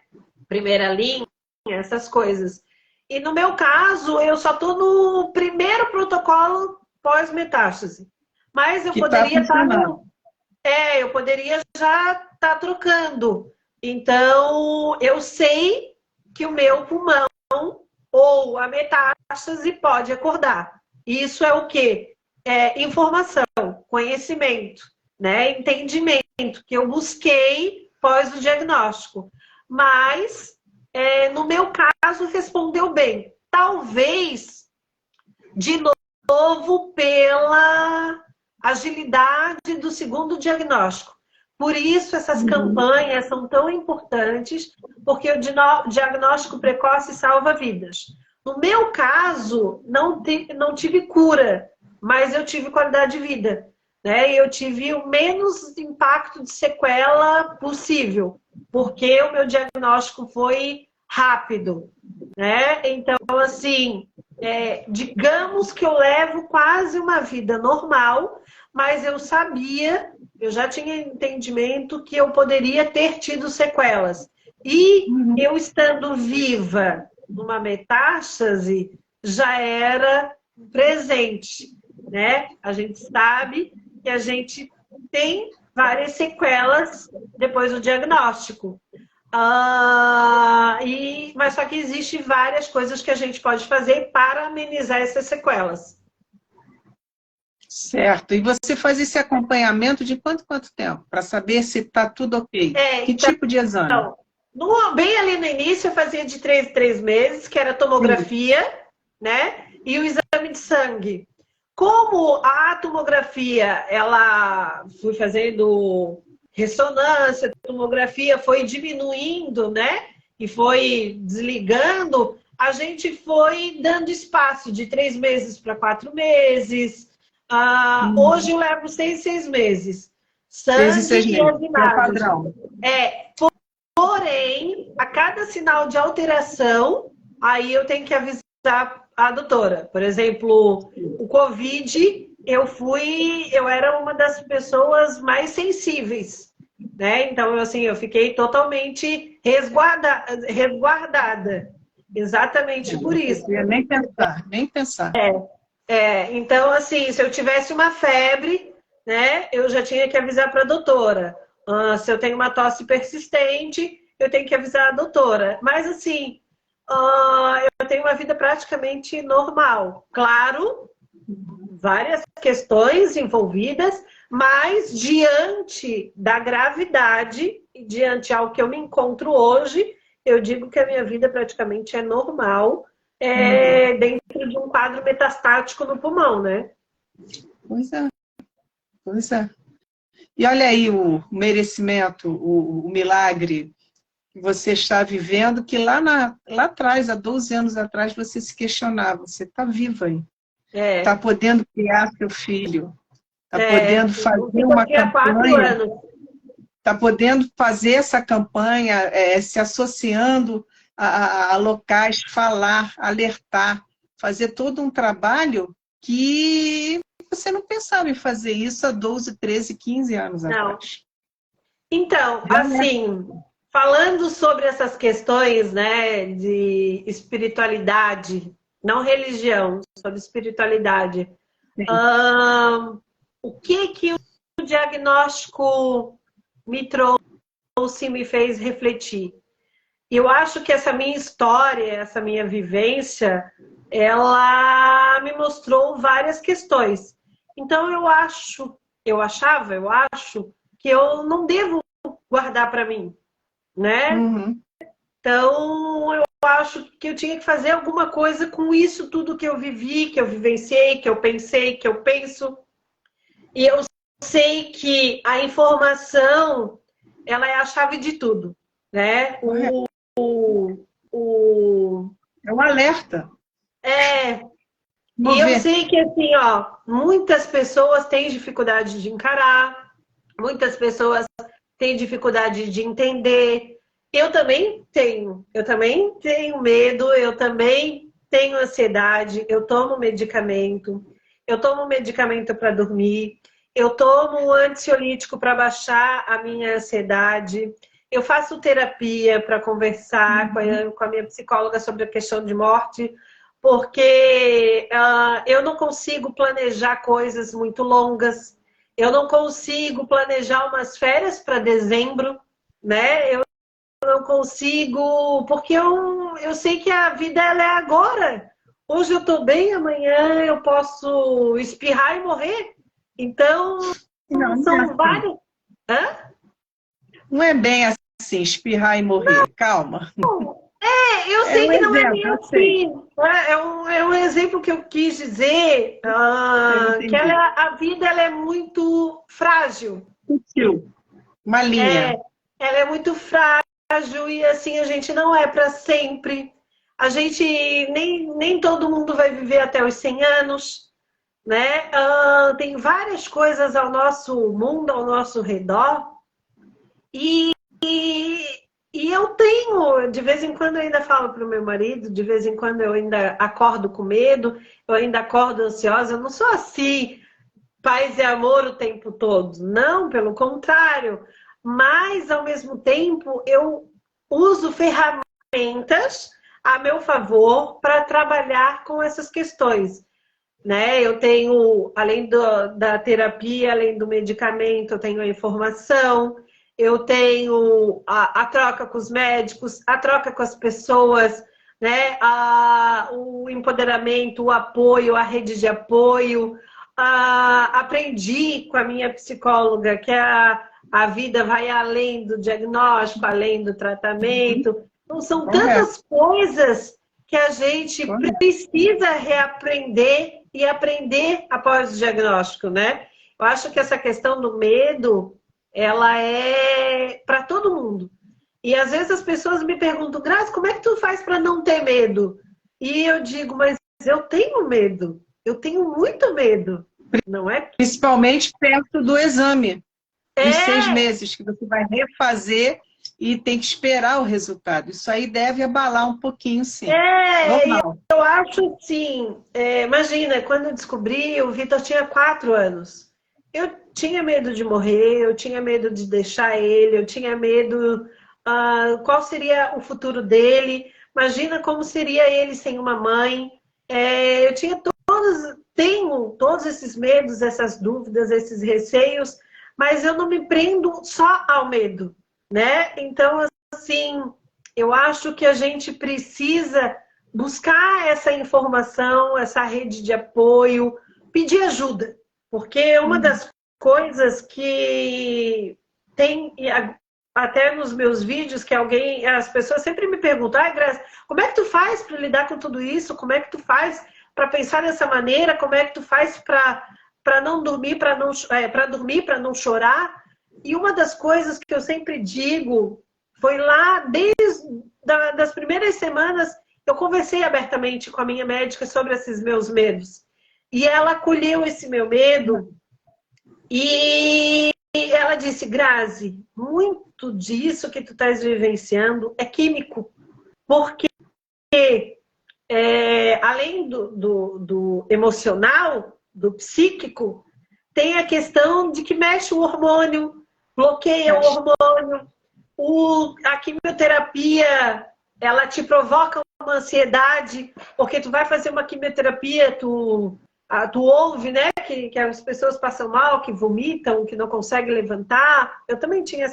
Primeira linha, essas coisas. E no meu caso, eu só tô no primeiro protocolo pós-metástase. Mas eu poderia estar eu poderia já estar trocando. Então, eu sei que o meu pulmão ou a metástase pode acordar. Isso é o quê? Informação, conhecimento, né? Entendimento, que eu busquei pós o diagnóstico. Mas, no meu caso, respondeu bem. Talvez, de novo, pela agilidade do segundo diagnóstico. Por isso essas campanhas são tão importantes, porque o diagnóstico precoce salva vidas. No meu caso, não tive cura, mas eu tive qualidade de vida, né? E eu tive o menos impacto de sequela possível, porque o meu diagnóstico foi rápido, né? Então, assim, digamos que eu levo quase uma vida normal, mas eu sabia, eu já tinha entendimento que eu poderia ter tido sequelas. E eu estando viva numa metástase, já era presente, né? A gente sabe que a gente tem várias sequelas depois do diagnóstico. Mas só que existe várias coisas que a gente pode fazer para amenizar essas sequelas. Certo. E você faz esse acompanhamento de quanto tempo? Para saber se está tudo ok? Que tipo de exame? Então, bem ali no início, eu fazia de 3 em 3 meses, que era tomografia, né? E o exame de sangue. Como a tomografia, ela fui fazendo ressonância, tomografia foi diminuindo, né? E foi desligando, a gente foi dando espaço de 3 meses para 4 meses. Hoje eu levo 6 meses. Sangue 6 e as meses. imagens. Porém, a cada sinal de alteração, aí eu tenho que avisar a doutora. Por exemplo, o Covid, eu era uma das pessoas mais sensíveis, né? Então, assim, eu fiquei totalmente resguardada. Exatamente por isso. Nem pensar. Então, assim, se eu tivesse uma febre, né, eu já tinha que avisar para a doutora. Se eu tenho uma tosse persistente, eu tenho que avisar a doutora. Mas, assim, eu tenho uma vida praticamente normal. Claro, várias questões envolvidas, mas diante da gravidade e diante ao que eu me encontro hoje, eu digo que a minha vida praticamente é normal, dentro de um quadro metastático no pulmão, né? Pois é. E olha aí o merecimento, o milagre que você está vivendo, que lá atrás, há 12 anos atrás, você se questionava. Você está viva aí. Está podendo criar seu filho. Está podendo fazer uma campanha. Está podendo fazer essa campanha, se associando a locais, falar, alertar, fazer todo um trabalho que você não pensava em fazer isso há 12, 13, 15 anos atrás. Então, assim, falando sobre essas questões, né, de espiritualidade, não religião, sobre espiritualidade, o que o diagnóstico me trouxe, me fez refletir? Eu acho que essa minha história, essa minha vivência, ela me mostrou várias questões. Então eu acho que eu não devo guardar para mim, né? Então eu acho que eu tinha que fazer alguma coisa com isso tudo que eu vivi, que eu vivenciei, que eu pensei, que eu penso. E eu sei que a informação, ela é a chave de tudo, né? É um alerta. E eu sei que, assim, muitas pessoas têm dificuldade de encarar, muitas pessoas têm dificuldade de entender. Eu também tenho medo, eu também tenho ansiedade, eu tomo medicamento para dormir, eu tomo um ansiolítico para baixar a minha ansiedade, eu faço terapia para conversar com a minha psicóloga sobre a questão de morte, porque eu não consigo planejar coisas muito longas, eu não consigo planejar umas férias para dezembro, né? Eu não consigo, porque eu sei que a vida ela é agora. Hoje eu estou bem, amanhã eu posso espirrar e morrer. Então, são vários... Não é bem assim, espirrar e morrer. Calma. Eu É sei um que não é exemplo, bem eu sei. assim. É um exemplo que eu quis dizer, Eu que entendi. a vida ela é muito frágil. Sutil. Uma É, linha. ela é muito frágil e assim, a gente não é para sempre. A gente nem todo mundo vai viver até os 100 anos, né? Tem várias coisas ao nosso mundo, ao nosso redor. E, e, e eu tenho, de vez em quando eu ainda falo para o meu marido, de vez em quando eu ainda acordo com medo, eu ainda acordo ansiosa. Eu não sou assim, paz e amor o tempo todo. Não, pelo contrário. Mas, ao mesmo tempo, eu uso ferramentas a meu favor para trabalhar com essas questões. Né? Eu tenho, além da terapia, além do medicamento, eu tenho a informação, eu tenho a troca com os médicos, a troca com as pessoas, né? O empoderamento, o apoio, a rede de apoio. Aprendi com a minha psicóloga que a vida vai além do diagnóstico, além do tratamento. Então, são Correto. tantas coisas que a gente Correto. precisa reaprender e aprender após o diagnóstico, né? Eu acho que essa questão do medo, ela é para todo mundo. E às vezes as pessoas me perguntam, Grazi, como é que tu faz para não ter medo? E eu digo, mas eu tenho medo. Eu tenho muito medo. Não é? Principalmente perto do exame, dos 6 É, meses, que você vai refazer e tem que esperar o resultado. Isso aí deve abalar um pouquinho, sim. e Normal. eu acho assim, imagina, quando eu descobri, o Vitor tinha 4 anos. Eu tinha medo de morrer, eu tinha medo de deixar ele, eu tinha medo, qual seria o futuro dele. Imagina como seria ele sem uma mãe. Eu tinha tenho todos esses medos, essas dúvidas, esses receios, mas eu não me prendo só ao medo, né? Então, assim, eu acho que a gente precisa buscar essa informação, essa rede de apoio, pedir ajuda, porque uma das coisas que tem até nos meus vídeos que as pessoas sempre me perguntam, Graça, como é que tu faz para lidar com tudo isso? Como é que tu faz para pensar dessa maneira? Como é que tu faz para não dormir, para dormir, para não chorar? E uma das coisas que eu sempre digo foi lá desde das primeiras semanas eu conversei abertamente com a minha médica sobre esses meus medos. E ela acolheu esse meu medo e ela disse, Grazi, muito disso que tu estás vivenciando é químico. Porque além do emocional, do psíquico, tem a questão de que mexe o hormônio, bloqueia o hormônio. A quimioterapia, ela te provoca uma ansiedade, porque tu vai fazer uma quimioterapia, tu ouve, né, que as pessoas passam mal, que vomitam, que não conseguem levantar. Eu também tinha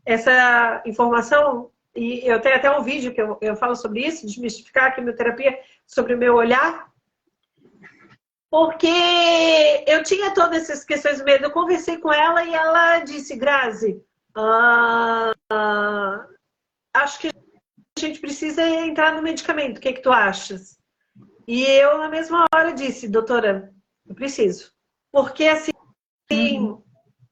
essa informação, e eu tenho até um vídeo que eu falo sobre isso, desmistificar a quimioterapia, sobre o meu olhar, porque eu tinha todas essas questões de medo. Eu conversei com ela e ela disse, Grazi, acho que a gente precisa entrar no medicamento. O que é que tu achas? E eu, na mesma hora, disse, doutora, eu preciso. Porque, assim,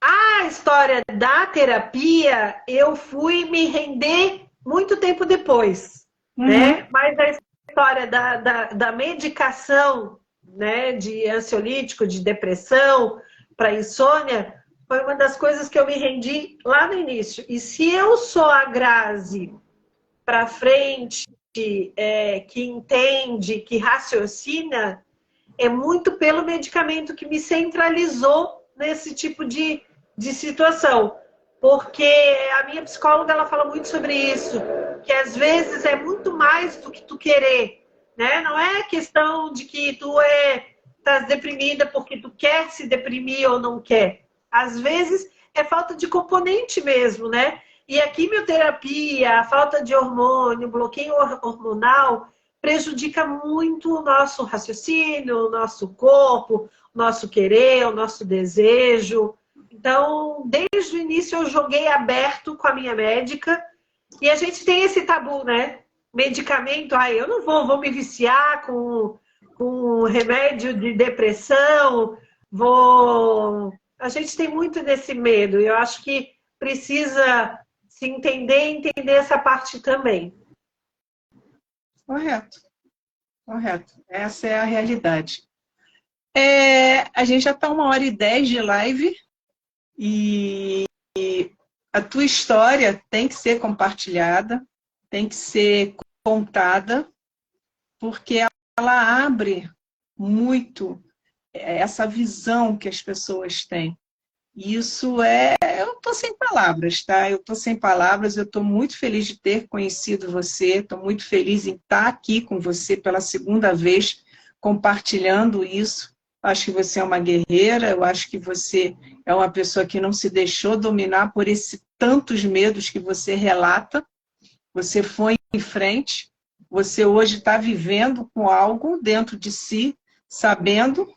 a história da terapia, eu fui me render muito tempo depois, né? Mas a história da medicação, né, de ansiolítico, de depressão, para insônia, foi uma das coisas que eu me rendi lá no início. E se eu sou a Grazi para frente, que entende, que raciocina, é muito pelo medicamento que me centralizou nesse tipo de situação. Porque a minha psicóloga ela fala muito sobre isso, que às vezes é muito mais do que tu querer, né? Não é questão de que tu estás deprimida porque tu quer se deprimir ou não quer. Às vezes é falta de componente mesmo, né? E a quimioterapia, a falta de hormônio, o bloqueio hormonal prejudica muito o nosso raciocínio, o nosso corpo, o nosso querer, o nosso desejo. Então, desde o início eu joguei aberto com a minha médica e a gente tem esse tabu, né? medicamento, eu não vou me viciar com remédio de depressão, A gente tem muito desse medo, e eu acho que precisa se entender e entender essa parte também. Correto, correto. Essa é a realidade. A gente já está 1h10 de live e a tua história tem que ser compartilhada, tem que ser contada, porque ela abre muito essa visão que as pessoas têm. Isso eu estou sem palavras, tá? Eu estou sem palavras, eu estou muito feliz de ter conhecido você, estou muito feliz em estar aqui com você pela segunda vez, compartilhando isso. Acho que você é uma guerreira, eu acho que você é uma pessoa que não se deixou dominar por tantos medos que você relata. Você foi em frente, você hoje está vivendo com algo dentro de si, sabendo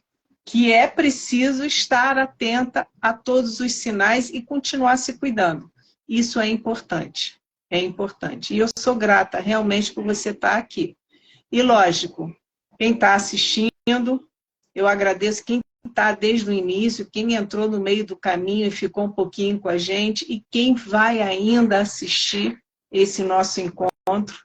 que é preciso estar atenta a todos os sinais e continuar se cuidando. Isso é importante, é importante. E eu sou grata realmente por você estar aqui. E lógico, quem está assistindo, eu agradeço quem está desde o início, quem entrou no meio do caminho e ficou um pouquinho com a gente, e quem vai ainda assistir esse nosso encontro.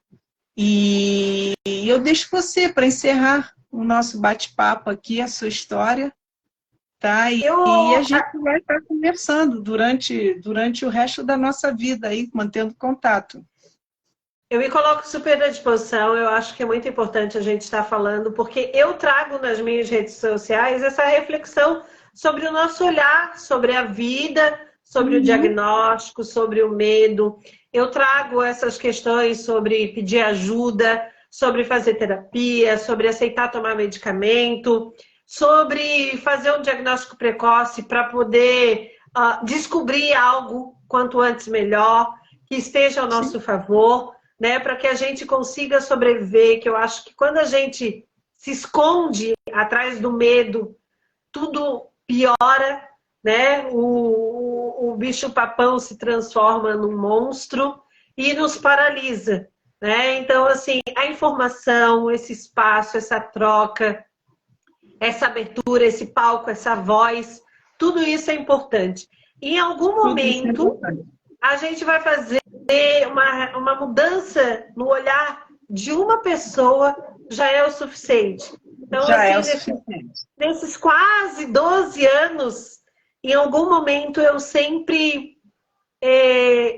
E eu deixo você para encerrar o nosso bate-papo aqui, a sua história, tá? E a gente vai estar conversando durante o resto da nossa vida aí, mantendo contato. Eu me coloco super à disposição, eu acho que é muito importante a gente estar falando, porque eu trago nas minhas redes sociais essa reflexão sobre o nosso olhar, sobre a vida, sobre o diagnóstico, sobre o medo. Eu trago essas questões sobre pedir ajuda, sobre fazer terapia, sobre aceitar tomar medicamento, sobre fazer um diagnóstico precoce para poder descobrir algo quanto antes melhor, que esteja ao nosso favor, né, para que a gente consiga sobreviver, que eu acho que quando a gente se esconde atrás do medo, tudo piora, né? O bicho-papão se transforma num monstro e nos paralisa, né? Então, assim, a informação, esse espaço, essa troca, essa abertura, esse palco, essa voz, tudo isso é importante. E em algum momento, a gente vai fazer uma mudança no olhar de uma pessoa, já é o suficiente. Então, já assim, é o suficiente. Nesses quase 12 anos, em algum momento eu sempre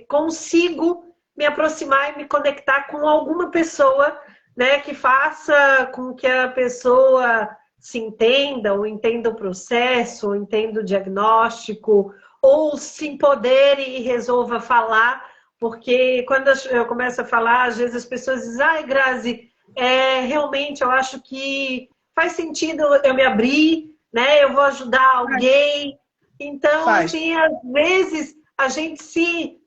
consigo me aproximar e me conectar com alguma pessoa, né, que faça com que a pessoa se entenda, ou entenda o processo, ou entenda o diagnóstico, ou se empodere e resolva falar, porque quando eu começo a falar, às vezes as pessoas dizem, ai, Grazi, realmente eu acho que faz sentido eu me abrir, né? Eu vou ajudar alguém. Então, assim, às vezes a gente se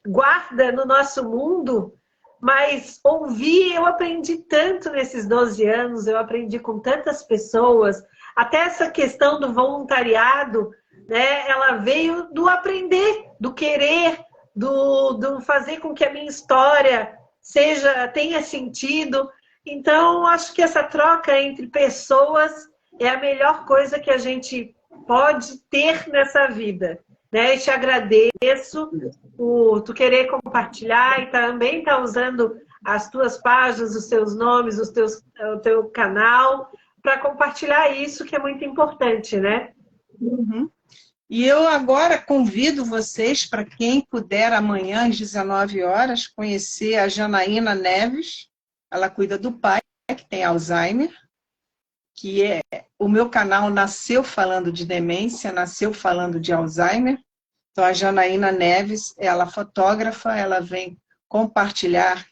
guarda no nosso mundo, mas ouvir, eu aprendi tanto nesses 12 anos, eu aprendi com tantas pessoas, até essa questão do voluntariado, né? Ela veio do aprender, do querer, do fazer com que a minha história tenha sentido. Então, acho que essa troca entre pessoas é a melhor coisa que a gente pode ter nessa vida. Né? E te agradeço por tu querer compartilhar e também estar usando as tuas páginas, os seus nomes, o teu canal, para compartilhar isso que é muito importante, né? Uhum. E eu agora convido vocês, para quem puder, amanhã às 19 horas, conhecer a Janaína Neves. Ela cuida do pai, que tem Alzheimer, que o meu canal nasceu falando de demência, nasceu falando de Alzheimer. Então, a Janaína Neves, ela é fotógrafa, ela vem compartilhar.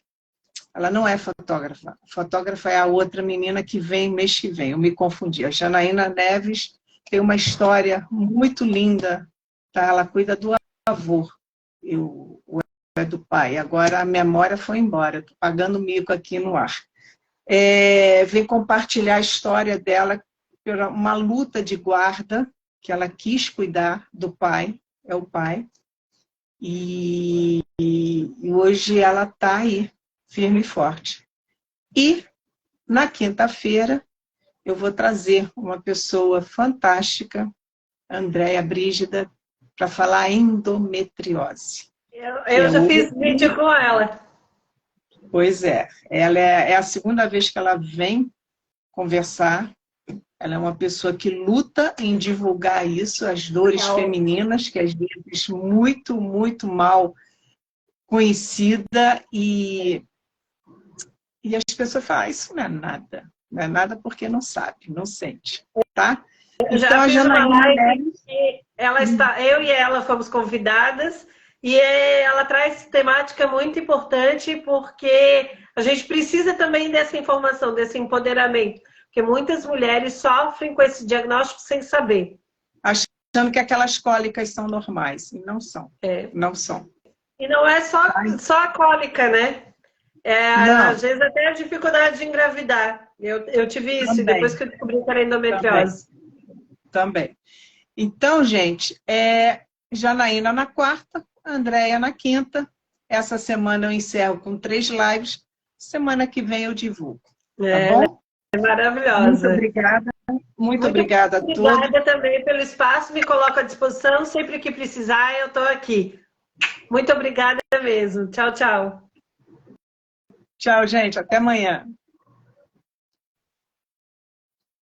Ela não é fotógrafa. A fotógrafa é a outra menina que vem mês que vem. Eu me confundi. A Janaína Neves tem uma história muito linda, tá? Ela cuida do avô, o é do pai. Agora a memória foi embora, estou pagando mico aqui no ar. Vem compartilhar a história dela, uma luta de guarda, que ela quis cuidar do pai, é o pai, E hoje ela está aí, firme e forte. E na quinta-feira eu vou trazer uma pessoa fantástica, Andréia Brígida, para falar endometriose. Eu já fiz vídeo com ela. Pois é, ela é a segunda vez que ela vem conversar. Ela é uma pessoa que luta em divulgar isso, as dores femininas, que às vezes muito, muito mal conhecida, e as pessoas falam, isso não é nada porque não sabe, não sente, tá? Eu já fiz uma live que eu e ela fomos convidadas, e ela traz temática muito importante, porque a gente precisa também dessa informação, desse empoderamento, porque muitas mulheres sofrem com esse diagnóstico sem saber. Achando que aquelas cólicas são normais, e não são, não são. E não é só a cólica, né? Às vezes até a dificuldade de engravidar. Eu tive isso, Também. depois que eu descobri que era endometriose. Também. Então, gente, Janaína na quarta, Andréia na quinta. Essa semana eu encerro com 3 lives. Semana que vem eu divulgo. Tá bom? É maravilhosa. Muito obrigada. Muito obrigada a todos. Obrigada também pelo espaço. Me coloco à disposição. Sempre que precisar, eu estou aqui. Muito obrigada mesmo. Tchau, tchau. Tchau, gente. Até amanhã.